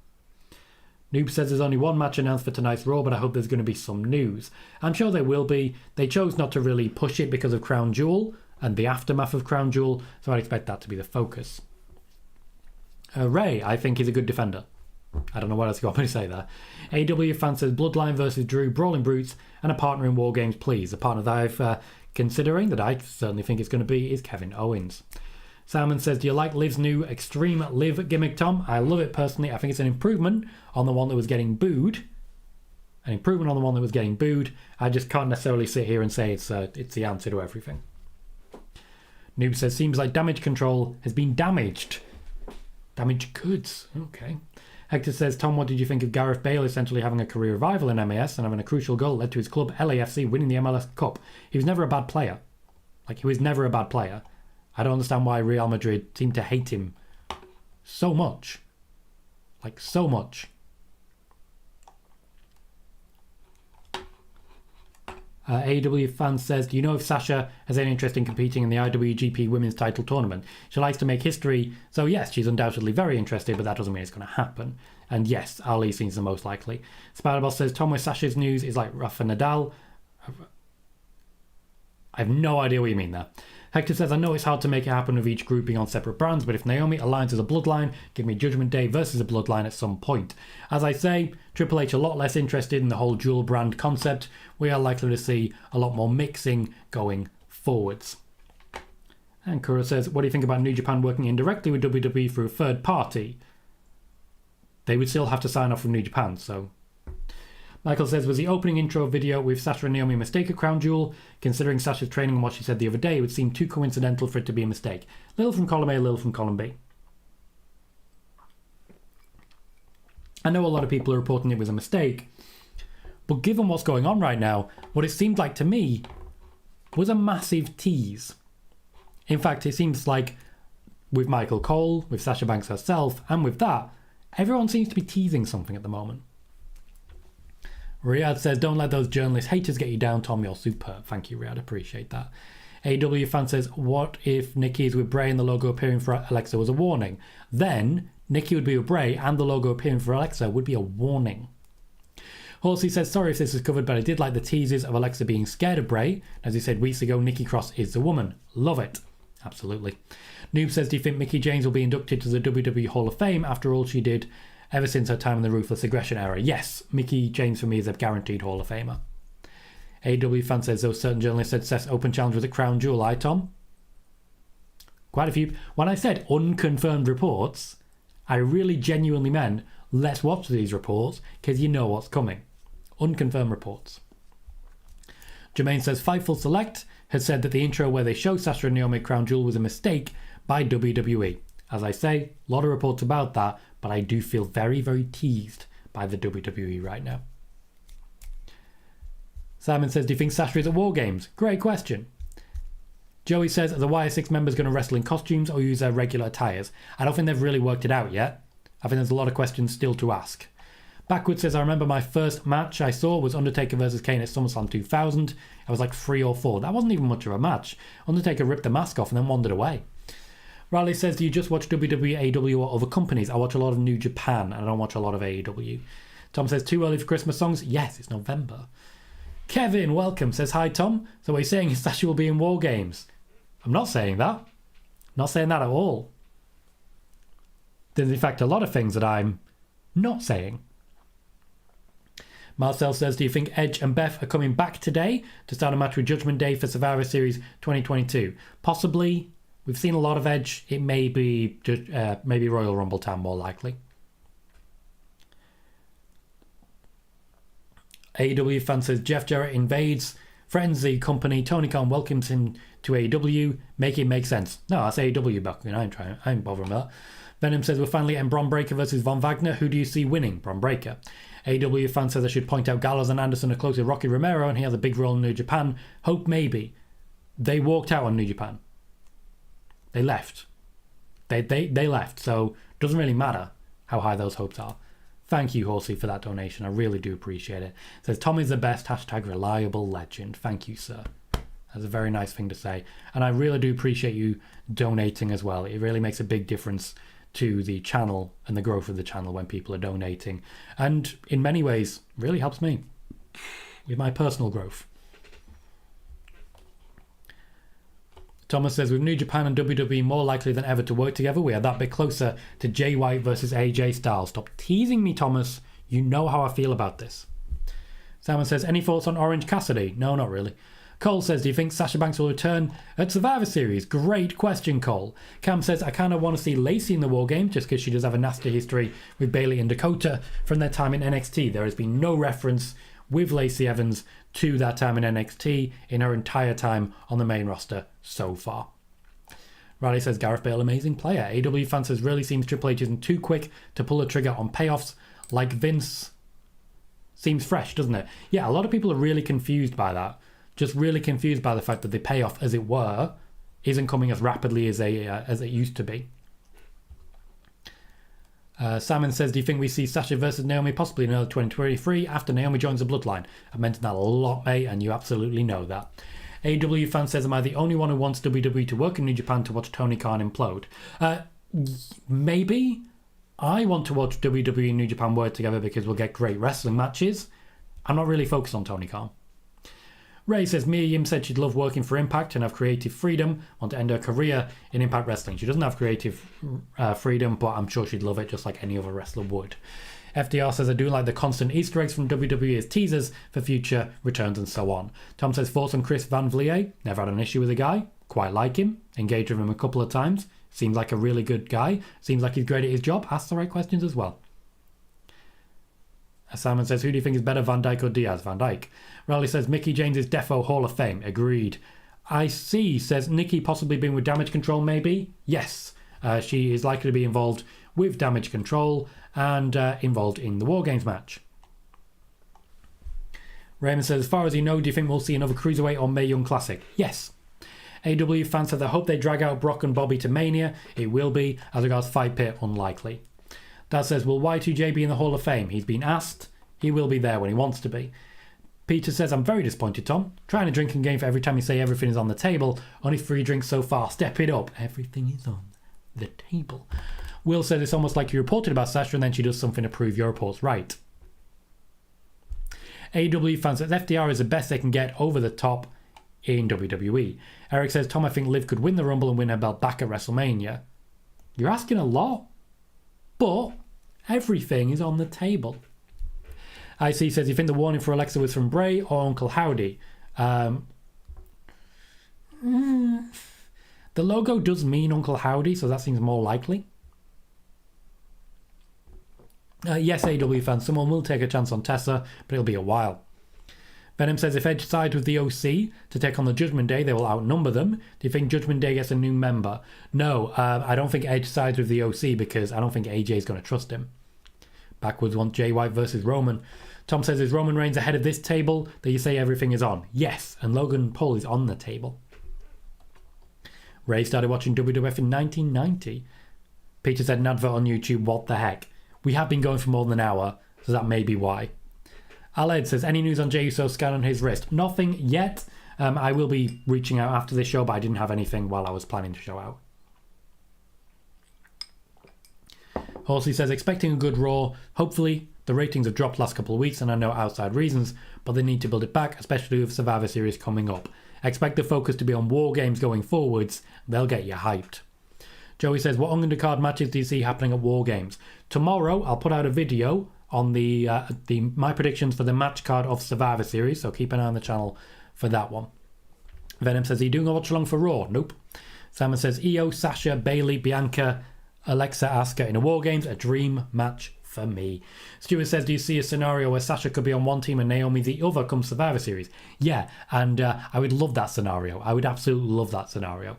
Speaker 1: Noob says there's only one match announced for tonight's Raw, but I hope there's going to be some news. I'm sure there will be. They chose not to really push it because of Crown Jewel and the aftermath of Crown Jewel, so I'd expect that to be the focus. Ray, I think, is a good defender. I don't know what else you want me to say there. AW fan says Bloodline versus Drew, Brawling Brutes, and a partner in Wargames, please. A partner that I've considering, that I certainly think it's going to be, is Kevin Owens. Salmon says, do you like Liv's new Extreme Liv gimmick, Tom? I love it personally. I think it's an improvement on the one that was getting booed. An improvement on the one that was getting booed. I just can't necessarily sit here and say it's the answer to everything. Noob says, seems like Damage Control has been damaged. Damaged goods. Okay. Hector says, Tom, what did you think of Gareth Bale essentially having a career revival in MAS and having a crucial goal led to his club LAFC winning the MLS Cup? He was never a bad player. He was never a bad player. I don't understand why Real Madrid seem to hate him so much. So much. AEW fan says, do you know if Sasha has any interest in competing in the IWGP Women's Title Tournament? She likes to make history, so yes, she's undoubtedly very interested, but that doesn't mean it's going to happen. And yes, Ali seems the most likely. Spider-Boss says, Tom, with Sasha's news is like Rafa Nadal. I have no idea what you mean there. Hector says, I know it's hard to make it happen with each group being on separate brands, but if Naomi aligns as a Bloodline, give me Judgment Day versus a Bloodline at some point. As I say, Triple H a lot less interested in the whole dual brand concept. We are likely to see a lot more mixing going forwards. And Kuro says, what do you think about New Japan working indirectly with WWE through a third party? They would still have to sign off from New Japan, so... Michael says, was the opening intro video with Sasha and Naomi a mistake at Crown Jewel? Considering Sasha's training and what she said the other day, it would seem too coincidental for it to be a mistake. Little from column A, little from column B. I know a lot of people are reporting it was a mistake, but given what's going on right now, what it seemed like to me was a massive tease. In fact, it seems like with Michael Cole, with Sasha Banks herself, and with that, everyone seems to be teasing something at the moment. Riyadh says, don't let those journalist haters get you down, Tom, you're superb. Thank you, Riyadh, appreciate that. AW fan says, what if Nikki is with Bray and the logo appearing for Alexa was a warning? Then Nikki would be with Bray and the logo appearing for Alexa would be a warning. Horsey says, sorry if this is covered, but I did like the teases of Alexa being scared of Bray. As he said weeks ago, Nikki Cross is the woman. Love it. Absolutely. Noob says, do you think Mickie James will be inducted to the WWE Hall of Fame after all she did ever since her time in the Ruthless Aggression era? Yes, Mickie James for me is a guaranteed Hall of Famer. AW fan says, those certain journalists said Seth's open challenge was at Crown Jewel. Aye, Tom? Quite a few. When I said unconfirmed reports, I really genuinely meant let's watch these reports because you know what's coming. Unconfirmed reports. Jermaine says, Fightful Select has said that the intro where they show Sasha and Naomi at Crown Jewel was a mistake by WWE. As I say, a lot of reports about that, but but I do feel very, very teased by the WWE right now. Simon says, do you think Sasha is at Wargames? Great question. Joey says, are the YS6 members going to wrestle in costumes or use their regular attires? I don't think they've really worked it out yet. I think there's a lot of questions still to ask. Backward says, I remember my first match I saw was Undertaker versus Kane at SummerSlam 2000. I was like 3 or 4. That wasn't even much of a match. Undertaker ripped the mask off and then wandered away. Riley says, do you just watch WWE, AEW or other companies? I watch a lot of New Japan and I don't watch a lot of AEW. Tom says, too early for Christmas songs? Yes, it's November. Kevin, welcome, says, hi Tom. So what you're saying is Sasha will be in War Games? I'm not saying that. I'm not saying that at all. There's in fact a lot of things that I'm not saying. Marcel says, do you think Edge and Beth are coming back today to start a match with Judgment Day for Survivor Series 2022? Possibly. We've seen a lot of Edge. It may be maybe Royal Rumble time, more likely. AEW fan says, Jeff Jarrett invades, threatens the company. Tony Khan welcomes him to AEW. Make it make sense. No, that's AEW back. I ain't bothering with that. Venom says, we're finally getting Bron Breakker versus Von Wagner. Who do you see winning? Bron Breakker. AEW fan says I should point out Gallows and Anderson are close with Rocky Romero and he has a big role in New Japan. Hope maybe. They walked out on New Japan. They left. They left, so it doesn't really matter how high those hopes are. Thank you, Horsey, for that donation. I really do appreciate it. It says, Tom is the best, #reliable legend. Thank you, sir. That's a very nice thing to say. And I really do appreciate you donating as well. It really makes a big difference to the channel and the growth of the channel when people are donating. And in many ways, really helps me with my personal growth. Thomas says, with New Japan and WWE more likely than ever to work together, we are that bit closer to Jay White versus AJ Styles. Stop teasing me, Thomas. You know how I feel about this. Simon says, any thoughts on Orange Cassidy? No, not really. Cole says, do you think Sasha Banks will return at Survivor Series? Great question, Cole. Cam says, I kind of want to see Lacey in the War Game just because she does have a nasty history with Bayley and Dakota from their time in NXT. There has been no reference with Lacey Evans to that time in NXT in her entire time on the main roster so far. Riley says, Gareth Bale, amazing player. AEW fan says, really seems Triple H isn't too quick to pull a trigger on payoffs like Vince. Seems fresh, doesn't it? Yeah, a lot of people are really confused by that. Just really confused by the fact that the payoff, as it were, isn't coming as rapidly as it used to be. Simon says, do you think we see Sasha versus Naomi possibly in early 2023 after Naomi joins the Bloodline? I've mentioned that a lot, mate, and you absolutely know that. AEW fan says, am I the only one who wants WWE to work in New Japan to watch Tony Khan implode? Maybe. I want to watch WWE and New Japan work together because we'll get great wrestling matches. I'm not really focused on Tony Khan. Ray says, Mia Yim said she'd love working for Impact and have creative freedom, want to end her career in Impact Wrestling. She doesn't have creative freedom, but I'm sure she'd love it just like any other wrestler would. FDR says, I do like the constant Easter eggs from WWE as teasers for future returns and so on. Tom says, thoughts on Chris Van Vliet? Never had an issue with the guy. Quite like him. Engaged with him a couple of times. Seems like a really good guy. Seems like he's great at his job. Asks the right questions as well. Simon says, who do you think is better, Van Dijk or Diaz? Van Dijk. Riley says, Mickie James is defo Hall of Fame. Agreed. I see, says Nikki possibly being with Damage Control maybe? Yes. She is likely to be involved with Damage Control and involved in the War Games match. Raymond says, as far as you know, do you think we'll see another Cruiserweight or Mae Young Classic? Yes. AW fans said they hope they drag out Brock and Bobby to Mania. It will be. As regards Fight Pit, unlikely. Dad says, will Y2J be in the Hall of Fame? He's been asked. He will be there when he wants to be. Peter says, I'm very disappointed, Tom. Trying a drinking game for every time you say everything is on the table. Only 3 drinks so far. Step it up. Everything is on the table. Will says, it's almost like you reported about Sasha and then she does something to prove your report's right. AEW fans says, FDR is the best they can get over the top in WWE. Eric says, Tom, I think Liv could win the Rumble and win her belt back at WrestleMania. You're asking a lot. But everything is on the table. IC says, you think the warning for Alexa was from Bray or Uncle Howdy? The logo does mean Uncle Howdy, so that seems more likely. Yes, AW fans, someone will take a chance on Tessa, but it'll be a while. Venom says, if Edge sides with the OC to take on the Judgment Day, they will outnumber them. Do you think Judgment Day gets a new member? No, I don't think Edge sides with the OC because I don't think AJ is going to trust him. Backwards wants Jay White versus Roman. Tom says, is Roman Reigns ahead of this table that you say everything is on? Yes, and Logan Paul is on the table. Ray started watching WWF in 1990. Peter said an advert on YouTube, what the heck? We have been going for more than an hour, so that may be why. Aled says, any news on Jey Uso's scan on his wrist? Nothing yet. I will be reaching out after this show, but I didn't have anything while I was planning to show out. Horsey says, expecting a good Raw. Hopefully, the ratings have dropped last couple of weeks, and I know outside reasons, but they need to build it back, especially with Survivor Series coming up. Expect the focus to be on War Games going forwards. They'll get you hyped. Joey says, what undercard matches do you see happening at War Games? Tomorrow, I'll put out a video on my predictions for the match card of Survivor Series, so keep an eye on the channel for that one. Venom says, are you doing a watch along for Raw? Nope. Simon says, Io, Sasha, Bayley, Bianca, Alexa, Asuka in a War Games, a dream match for me. Stuart says, do you see a scenario where Sasha could be on one team and Naomi the other come Survivor Series? Yeah, and I would love that scenario. I would absolutely love that scenario.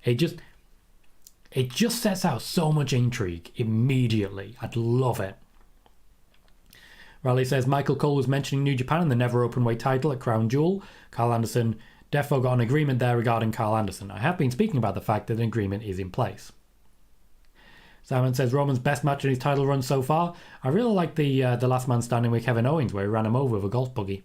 Speaker 1: It just sets out so much intrigue immediately. I'd love it. Riley says, Michael Cole was mentioning New Japan and the never openweight title at Crown Jewel. Carl Anderson, defo got an agreement there regarding Carl Anderson. I have been speaking about the fact that an agreement is in place. Simon says, Roman's best match in his title run so far. I really like the last man standing with Kevin Owens where he ran him over with a golf buggy.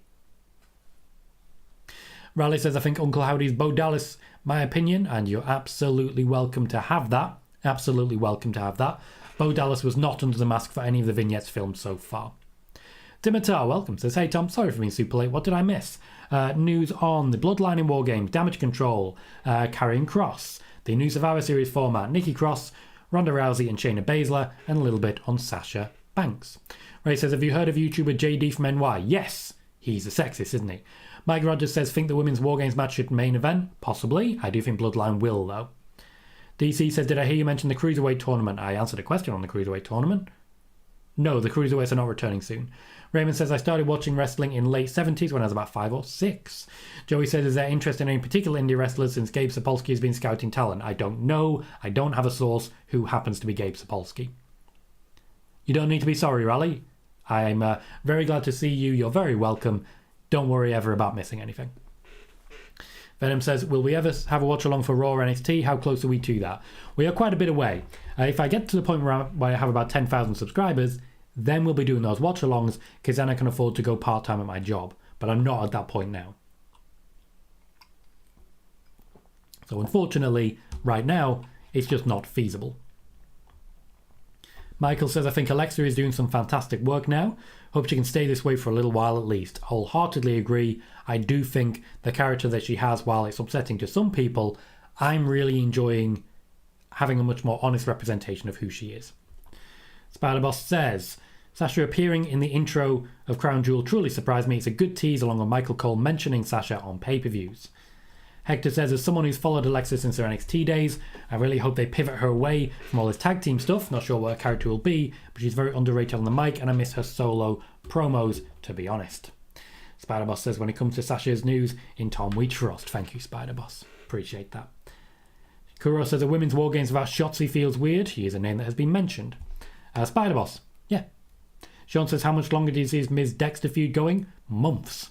Speaker 1: Riley says, I think Uncle Howdy's Bo Dallas, my opinion, and you're absolutely welcome to have that. Absolutely welcome to have that. Bo Dallas was not under the mask for any of the vignettes filmed so far. Dimitar, welcome, says, hey Tom, sorry for being super late. What did I miss? News on the Bloodline in War Games, Damage Control, Karrion Kross, the new Survivor Series format, Nikki Cross, Ronda Rousey and Shayna Baszler, and a little bit on Sasha Banks. Ray says, have you heard of YouTuber JD from NY? Yes, he's a sexist, isn't he? Mike Rogers says, think the women's War Games match should main event? Possibly. I do think Bloodline will, though. DC says, did I hear you mention the Cruiserweight tournament? I answered a question on the Cruiserweight tournament. No, the Cruiserweights are not returning soon. Raymond says, I started watching wrestling in late 70s when I was about 5 or 6. Joey says, is there interest in any particular indie wrestlers since Gabe Sapolsky has been scouting talent? I don't know. I don't have a source who happens to be Gabe Sapolsky. You don't need to be sorry, Raleigh. I'm very glad to see you. You're very welcome. Don't worry ever about missing anything. Venom says, will we ever have a watch along for Raw or NXT? How close are we to that? We are quite a bit away. If I get to the point where I have about 10,000 subscribers, then we'll be doing those watch alongs because then I can afford to go part-time at my job. But I'm not at that point now. So unfortunately, right now, it's just not feasible. Michael says, I think Alexa is doing some fantastic work now. Hope she can stay this way for a little while at least. Wholeheartedly agree. I do think the character that she has, while it's upsetting to some people, I'm really enjoying having a much more honest representation of who she is. Spider-Boss says, Sasha appearing in the intro of Crown Jewel truly surprised me. It's a good tease along with Michael Cole mentioning Sasha on pay-per-views. Hector says, as someone who's followed Alexa since her NXT days, I really hope they pivot her away from all this tag team stuff. Not sure what her character will be, but she's very underrated on the mic and I miss her solo promos, to be honest. Spider-Boss says, when it comes to Sasha's news, in Tom Wheatfrost. Thank you, Spider-Boss. Appreciate that. Kuro says, a women's War Games without Shotzi feels weird. She is a name that has been mentioned. Spider-Boss, yeah. Sean says, how much longer do you see his Ms. Dexter feud going? Months.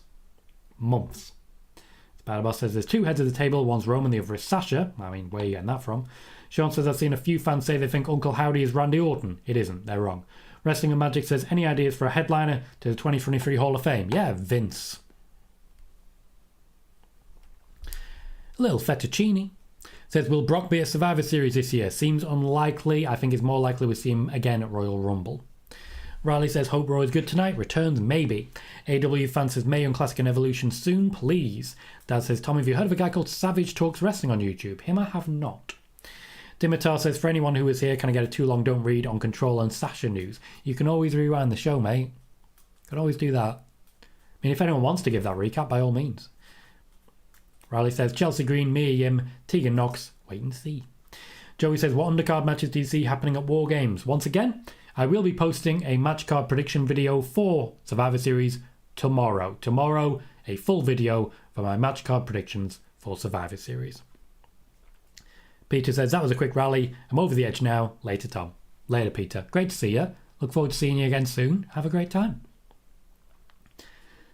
Speaker 1: Spider-Boss says, there's two heads of the table. One's Roman, the other is Sasha. I mean, where are you getting that from? Sean says, I've seen a few fans say they think Uncle Howdy is Randy Orton. It isn't. They're wrong. Wrestling and Magic says, any ideas for a headliner to the 2023 Hall of Fame? Yeah, Vince. Little Fettuccine says, will Brock be at Survivor Series this year? Seems unlikely. I think it's more likely we'll see him again at Royal Rumble. Riley says, hope Raw is good tonight. Returns, maybe. AEW fan says, May on Classic and Evolution soon, please. Dad says, Tom, have you heard of a guy called Savage Talks Wrestling on YouTube? Him I have not. Dimitar says, for anyone who is here, can I get a too long don't read on Control and Sasha news? You can always rewind the show, mate. Can always do that. I mean, if anyone wants to give that recap, by all means. Riley says, Chelsea Green, Mia Yim, Tegan Knox, wait and see. Joey says, what undercard matches do you see happening at War Games? Once again, I will be posting a match card prediction video for Survivor Series tomorrow. Tomorrow, a full video for my match card predictions for Survivor Series. Peter says, that was a quick rally. I'm over the edge now. Later, Tom. Later, Peter. Great to see you. Look forward to seeing you again soon. Have a great time.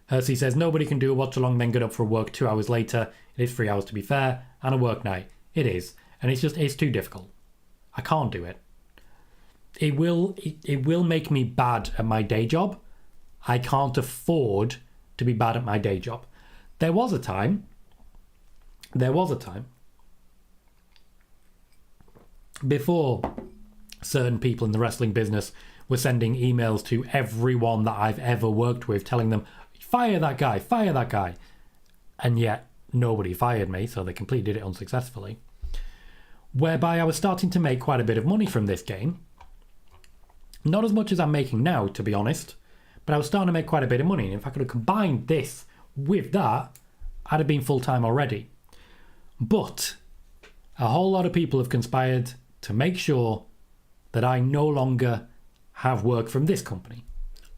Speaker 1: Hersey says, nobody can do a watch along then get up for work 2 hours later. It is 3 hours to be fair, and a work night. It is. And it's too difficult. I can't do it. It will make me bad at my day job. I can't afford to be bad at my day job. There was a time before certain people in the wrestling business were sending emails to everyone that I've ever worked with telling them, fire that guy. And yet nobody fired me, so they completely did it unsuccessfully. Whereby I was starting to make quite a bit of money from this game. Not as much as I'm making now, to be honest, but I was starting to make quite a bit of money. And if I could have combined this with that, I'd have been full-time already. But a whole lot of people have conspired to make sure that I no longer have work from this company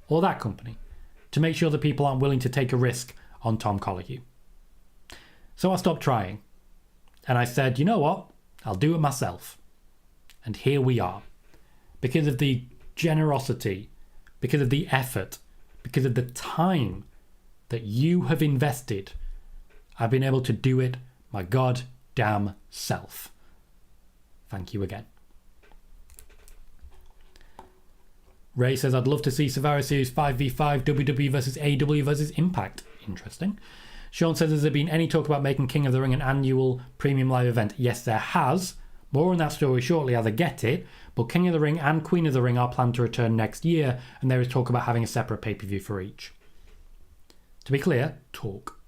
Speaker 1: or that company, to make sure that people aren't willing to take a risk on Tom Colohue. So I stopped trying. And I said, you know what? I'll do it myself. And here we are. Because of the generosity, because of the effort, because of the time that you have invested, I've been able to do it my goddamn self. Thank you again. Ray says, I'd love to see Survivor Series 5v5 WWE versus AEW versus Impact. Interesting. Sean says, has there been any talk about making King of the Ring an annual premium live event? Yes, there has. More on that story shortly as I get it. But King of the Ring and Queen of the Ring are planned to return next year, and there is talk about having a separate pay-per-view for each. To be clear, talk.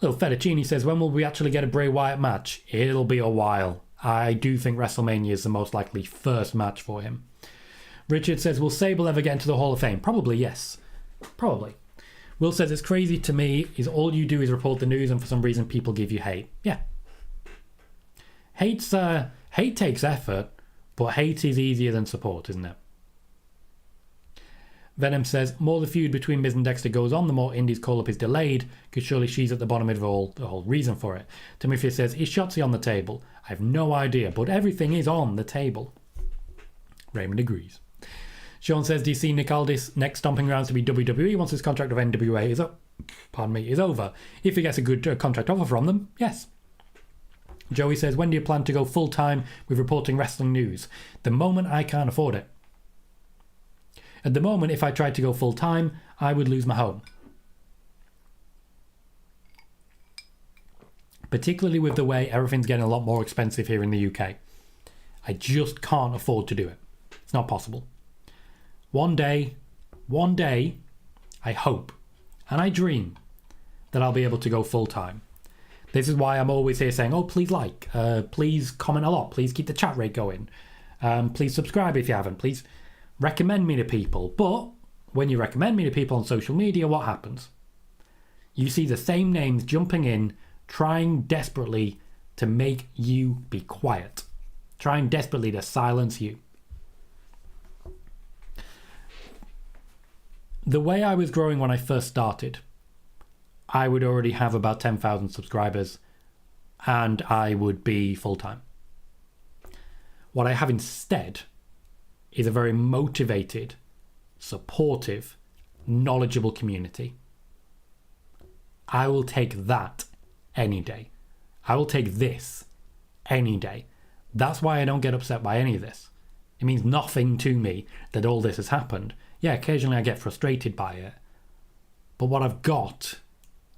Speaker 1: Little Fettuccine says, when will we actually get a Bray Wyatt match? It'll be a while. I do think WrestleMania is the most likely first match for him. Richard says, will Sable ever get into the Hall of Fame? Probably, yes. Probably. Will says, it's crazy to me is all you do is report the news and for some reason people give you hate. Yeah. Hate takes effort, but hate is easier than support, isn't it? Venom says, more the feud between Miz and Dexter goes on, the more Indy's call-up is delayed, because surely she's at the bottom of the whole reason for it. Timothy says, is Shotzi on the table? I have no idea, but everything is on the table. Raymond agrees. Sean says, do you see Nick Aldis' next stomping grounds to be WWE once his contract with NWA is over? If he gets a good contract offer from them, yes. Joey says, when do you plan to go full-time with reporting wrestling news? The moment I can't afford it. At the moment, if I tried to go full-time, I would lose my home. Particularly with the way everything's getting a lot more expensive here in the UK. I just can't afford to do it. It's not possible. One day, I hope, and I dream, that I'll be able to go full-time. This is why I'm always here saying, oh, please like, please comment a lot, please keep the chat rate going, please subscribe if you haven't, please recommend me to people. But when you recommend me to people on social media, what happens? You see the same names jumping in, trying desperately to make you be quiet, trying desperately to silence you. The way I was growing when I first started, I would already have about 10,000 subscribers and I would be full-time. What I have instead is a very motivated, supportive, knowledgeable community. I will take that any day. I will take this any day. That's why I don't get upset by any of this. It means nothing to me that all this has happened. Yeah, occasionally I get frustrated by it. But what I've got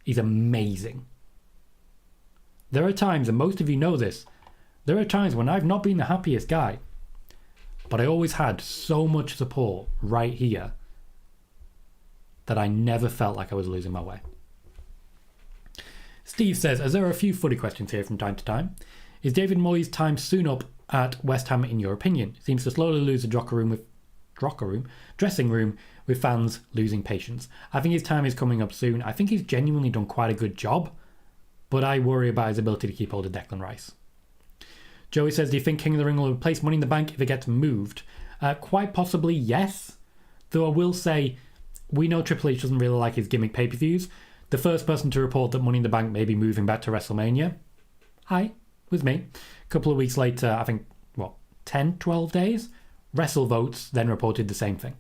Speaker 1: is amazing. There are times, and most of you know this, there are times when I've not been the happiest guy. But I always had so much support right here that I never felt like I was losing my way. Steve says, as there are a few footy questions here from time to time, is David Moyes' time soon up at West Ham in your opinion? Seems to slowly lose the dressing room with fans losing patience. I think his time is coming up soon. I think he's genuinely done quite a good job, but I worry about his ability to keep hold of Declan Rice. Joey says, do you think King of the Ring will replace Money in the Bank if it gets moved? Quite possibly, yes. Though I will say, we know Triple H doesn't really like his gimmick pay-per-views. The first person to report that Money in the Bank may be moving back to WrestleMania, was me. A couple of weeks later, I think, 10, 12 days? WrestleVotes then reported the same thing.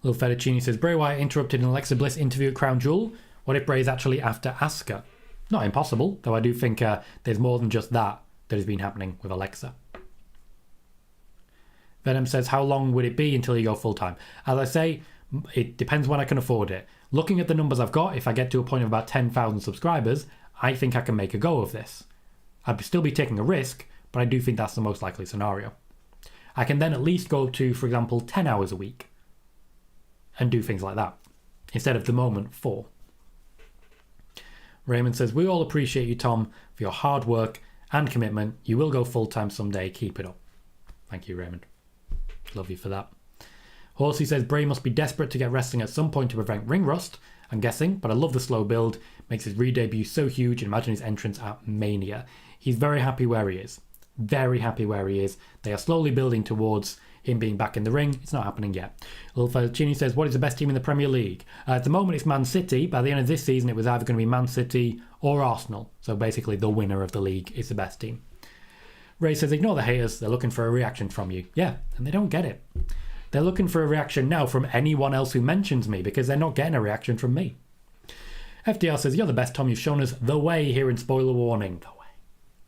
Speaker 1: Little Fettuccine says, Bray Wyatt interrupted an Alexa Bliss interview at Crown Jewel. What if Bray's actually after Asuka? Not impossible, though I do think there's more than just that has been happening with Alexa. Venom says, how long would it be until you go full-time? As I say, it depends when I can afford it. Looking at the numbers I've got, if I get to a point of about 10,000 subscribers, I think I can make a go of this. I'd still be taking a risk, but I do think that's the most likely scenario. I can then at least go to, for example, 10 hours a week and do things like that, instead of the moment 4. Raymond says, we all appreciate you, Tom, for your hard work and commitment. You will go full-time someday. Keep it up. Thank you, Raymond. Love you for that. Horsey says, Bray must be desperate to get wrestling at some point to prevent ring rust, I'm guessing, but I love the slow build. Makes his re-debut so huge, and imagine his entrance at Mania. He's very happy where he is. Very happy where he is. They are slowly building towards him being back in the ring. It's not happening yet. Little Fettuccine says, what is the best team in the Premier League? At the moment it's Man City. By the end of this season it was either going to be Man City or Arsenal. So basically the winner of the league is the best team. Ray says, ignore the haters. They're looking for a reaction from you. Yeah, and they don't get it. They're looking for a reaction now from anyone else who mentions me because they're not getting a reaction from me. FDR says, you're the best, Tom. You've shown us the way here in Spoiler Warning. The way.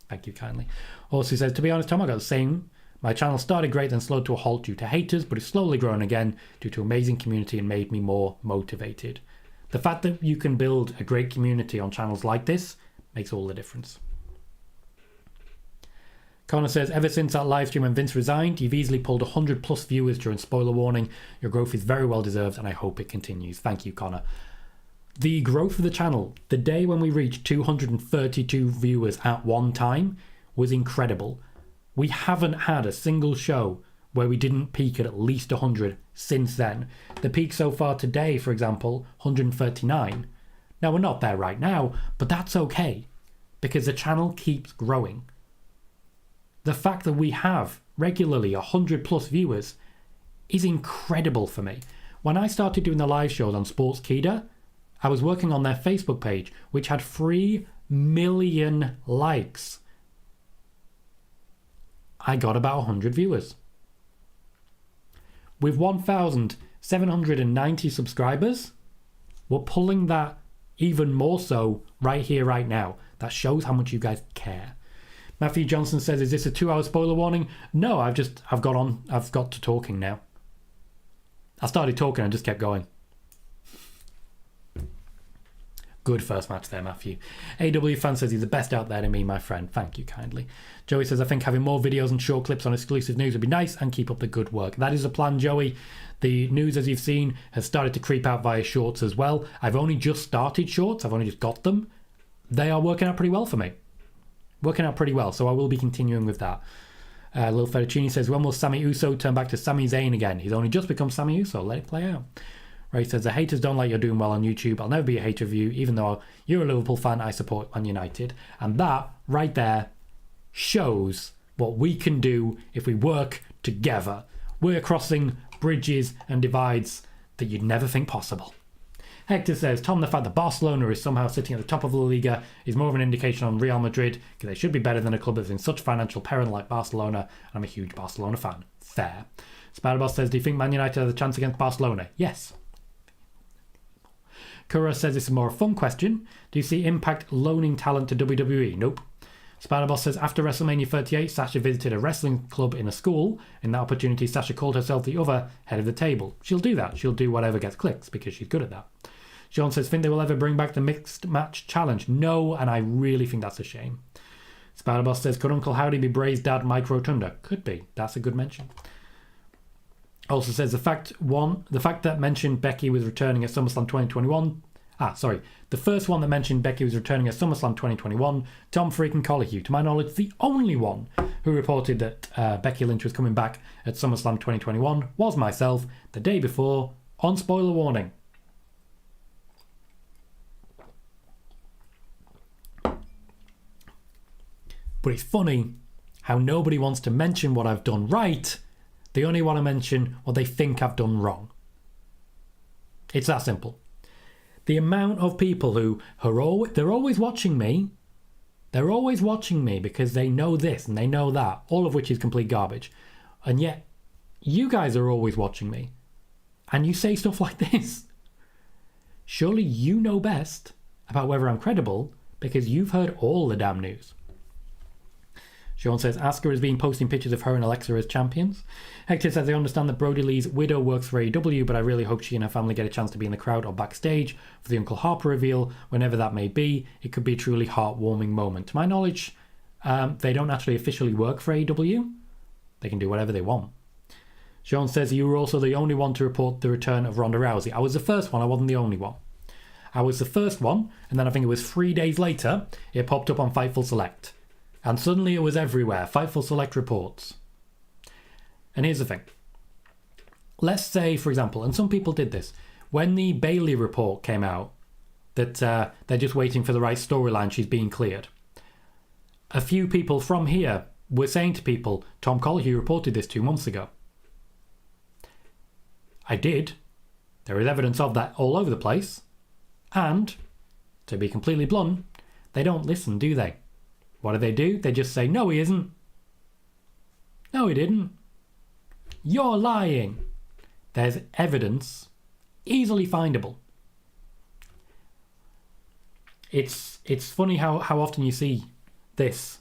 Speaker 1: Thank you kindly. Also says, to be honest, Tom, I got the same. My channel started great then slowed to a halt due to haters, but it's slowly grown again due to amazing community and made me more motivated. The fact that you can build a great community on channels like this makes all the difference. Connor says, ever since that live stream when Vince resigned, you've easily pulled 100 plus viewers during Spoiler Warning. Your growth is very well deserved and I hope it continues. Thank you, Connor. The growth of the channel, the day when we reached 232 viewers at one time, was incredible. We haven't had a single show where we didn't peak at least 100 since then. The peak so far today, for example, 139. Now, we're not there right now, but that's okay because the channel keeps growing. The fact that we have regularly 100 plus viewers is incredible for me. When I started doing the live shows on Sportskeeda, I was working on their Facebook page, which had 3 million likes. I got about 100 viewers. With 1,790 subscribers, we're pulling that even more so right here, right now. That shows how much you guys care. Matthew Johnson says, is this a 2-hour spoiler warning? No, I've got to talking now. I started talking and just kept going. Good first match there, Matthew. AW fan says he's the best out there to me, my friend. Thank you kindly. Joey says, I think having more videos and short clips on exclusive news would be nice and keep up the good work. That is the plan, Joey. The news, as you've seen, has started to creep out via shorts as well. I've only just started shorts. I've only just got them. They are working out pretty well for me. Working out pretty well, so I will be continuing with that. Lil Fettuccine says, when will Sami Uso turn back to Sami Zayn again? He's only just become Sami Uso. Let it play out. Ray says, the haters don't like you're doing well on YouTube. I'll never be a hater of you. Even though you're a Liverpool fan, I support Man United. And that, right there, shows what we can do if we work together. We're crossing bridges and divides that you'd never think possible. Hector says, Tom, the fact that Barcelona is somehow sitting at the top of La Liga is more of an indication on Real Madrid, because they should be better than a club that's in such financial peril like Barcelona. I'm a huge Barcelona fan. Fair. Spider-Boss says, do you think Man United has a chance against Barcelona? Yes. Kura says, this is more a fun question. Do you see Impact loaning talent to WWE? Nope. Spider-Boss says, after WrestleMania 38, Sasha visited a wrestling club in a school. In that opportunity, Sasha called herself the other head of the table. She'll do that. She'll do whatever gets clicks because she's good at that. Sean says, think they will ever bring back the mixed match challenge? No, and I really think that's a shame. Spider-Boss says, could Uncle Howdy be Bray's dad, Mike Rotunda? Could be. That's a good mention. Also says, the fact that mentioned Becky was returning at SummerSlam 2021. The first one that mentioned Becky was returning at SummerSlam 2021, Tom freaking Colohue. To my knowledge, the only one who reported that Becky Lynch was coming back at SummerSlam 2021 was myself the day before on Spoiler Warning. But it's funny how nobody wants to mention what I've done right. They only want to mention what they think I've done wrong. It's that simple. The amount of people who are they're always watching me. They're always watching me because they know this and they know that, all of which is complete garbage. And yet, you guys are always watching me. And you say stuff like this. Surely you know best about whether I'm credible because you've heard all the damn news. Sean says, Asuka has been posting pictures of her and Alexa as champions. Hector says, I understand that Brody Lee's widow works for AEW, but I really hope she and her family get a chance to be in the crowd or backstage for the Uncle Harper reveal, whenever that may be. It could be a truly heartwarming moment. To my knowledge, they don't actually officially work for AEW. They can do whatever they want. Sean says, you were also the only one to report the return of Ronda Rousey. I was the first one, I wasn't the only one. I was the first one, and then I think it was 3 days later, it popped up on Fightful Select. And suddenly it was everywhere. Fightful Select reports. And here's the thing. Let's say, for example, and some people did this, when the Bailey report came out, that they're just waiting for the right storyline, she's being cleared. A few people from here were saying to people, Tom Colohue reported this 2 months ago. I did. There is evidence of that all over the place. And, to be completely blunt, they don't listen, do they? What do? They just say, no, he isn't. No, he didn't. You're lying. There's evidence, easily findable. It's funny how often you see this.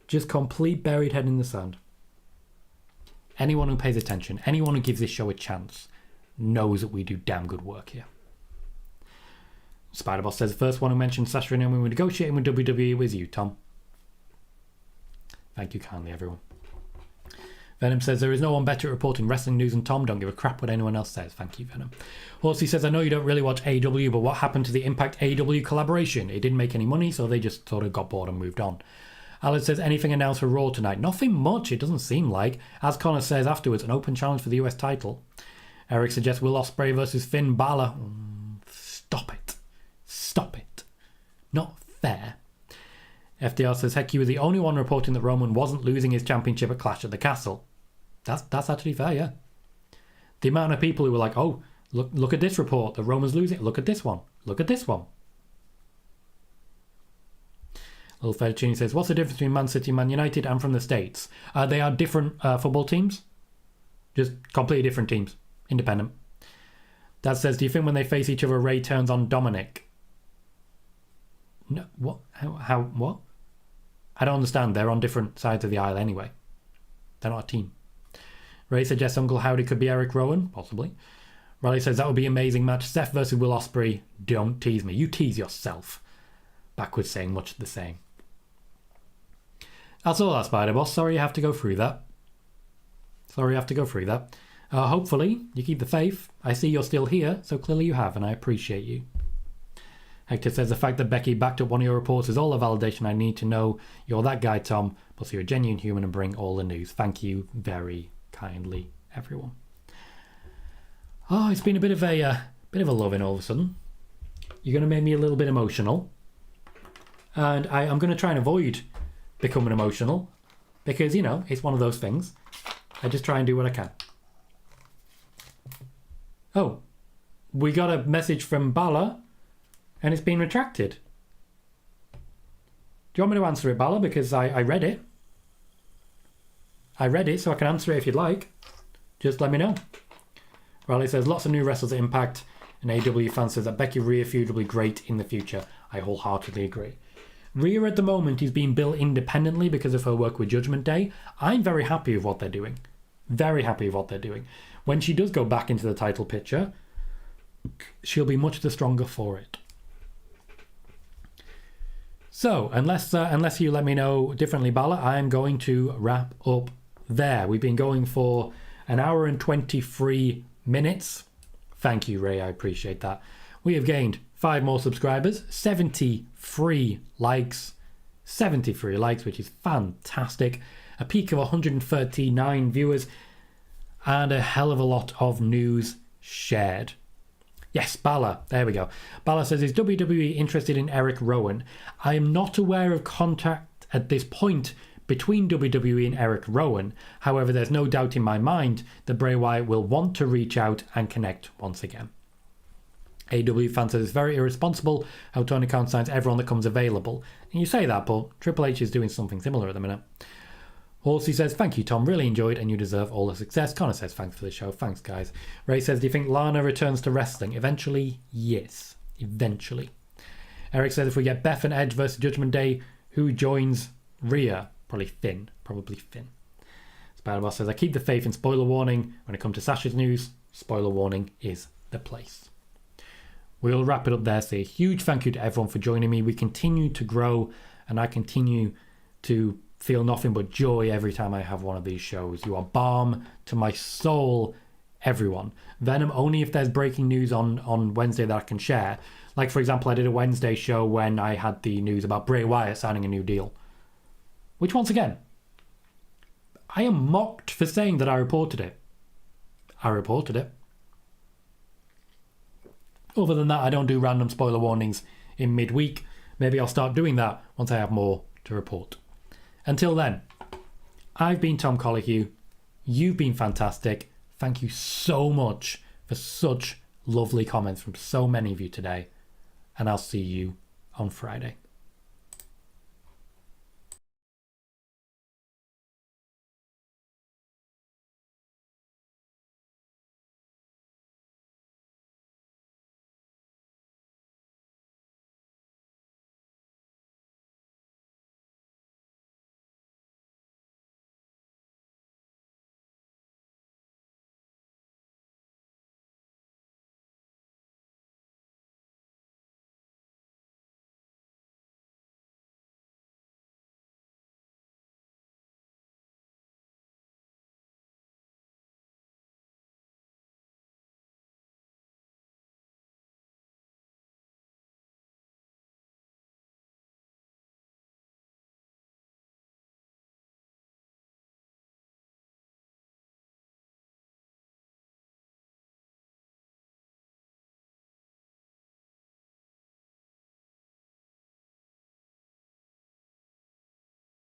Speaker 1: Just complete buried head in the sand. Anyone who pays attention, anyone who gives this show a chance, knows that we do damn good work here. Spider-Boss says, the first one who mentioned Sasha and Naomi were negotiating with WWE was you, Tom. Thank you kindly, everyone. Venom says, there is no one better at reporting wrestling news than Tom. Don't give a crap what anyone else says. Thank you, Venom. Horsey says, I know you don't really watch AEW, but what happened to the Impact AEW collaboration? It didn't make any money, so they just sort of got bored and moved on. Alan says, anything announced for Raw tonight? Nothing much, it doesn't seem like. As Connor says afterwards, an open challenge for the US title. Eric suggests Will Ospreay versus Finn Balor. Stop it. Stop it. Not fair. FDR says, heck, you were the only one reporting that Roman wasn't losing his championship at Clash at the Castle. That's actually fair, yeah. The amount of people who were like, oh, look at this report, that Roman's losing. Look at this one. Look at this one. Little Fettuccine says, what's the difference between Man City and Man United and from the States? They are different football teams. Just completely different teams. Independent. Dad says, do you think when they face each other, Ray turns on Dominic? No, what? How? What? I don't understand. They're on different sides of the aisle anyway. They're not a team. Ray suggests Uncle Howdy could be Eric Rowan. Possibly. Riley says, that would be an amazing match. Seth versus Will Ospreay. Don't tease me. You tease yourself. Backwards saying much the same. That's all that, Spider-Boss. Sorry you have to go through that. Hopefully, you keep the faith. I see you're still here, so clearly you have, and I appreciate you. Hector says, the fact that Becky backed up one of your reports is all the validation I need to know you're that guy, Tom. Plus, you're a genuine human and bring all the news. Thank you very kindly, everyone. Oh, it's been a bit of a loving all of a sudden. You're going to make me a little bit emotional. And I'm going to try and avoid becoming emotional. Because, you know, it's one of those things. I just try and do what I can. Oh, we got a message from Balor. And it's been retracted. Do you want me to answer it, Balor? Because I read it. I read it, so I can answer it if you'd like. Just let me know. Riley says, lots of new wrestlers at Impact. And AEW fan says that Becky Rhea feud will be great in the future. I wholeheartedly agree. Rhea at the moment is being built independently because of her work with Judgment Day. I'm very happy with what they're doing. Very happy with what they're doing. When she does go back into the title picture, she'll be much the stronger for it. So, unless you let me know differently, Balor, I am going to wrap up there. We've been going for an hour and 23 minutes. Thank you, Ray. I appreciate that. We have gained 5 more subscribers, 73 likes, which is fantastic. A peak of 139 viewers, and a hell of a lot of news shared. Yes, Balor. There we go. Balor says, is WWE interested in Eric Rowan? I am not aware of contact at this point between WWE and Eric Rowan. However, there's no doubt in my mind that Bray Wyatt will want to reach out and connect once again. AEW fan says it's very irresponsible how Tony Khan signs everyone that comes available. And you say that, but Triple H is doing something similar at the minute. Horsey says, thank you, Tom. Really enjoyed and you deserve all the success. Connor says, thanks for the show. Thanks, guys. Ray says, do you think Lana returns to wrestling? Eventually, yes. Eventually. Eric says, if we get Beth and Edge versus Judgment Day, who joins Rhea? Probably Finn. Spider-Boss says, I keep the faith in spoiler warning. When it comes to Sasha's news, spoiler warning is the place. We'll wrap it up there. Say a huge thank you to everyone for joining me. We continue to grow and I continue to feel nothing but joy every time I have one of these shows. You are balm to my soul, everyone. Venom only if there's breaking news on Wednesday that I can share. Like, for example, I did a Wednesday show when I had the news about Bray Wyatt signing a new deal. Which, once again, I am mocked for saying that I reported it. I reported it. Other than that, I don't do random spoiler warnings in midweek. Maybe I'll start doing that once I have more to report. Until then, I've been Tom Colohue. You've been fantastic. Thank you so much for such lovely comments from so many of you today. And I'll see you on Friday.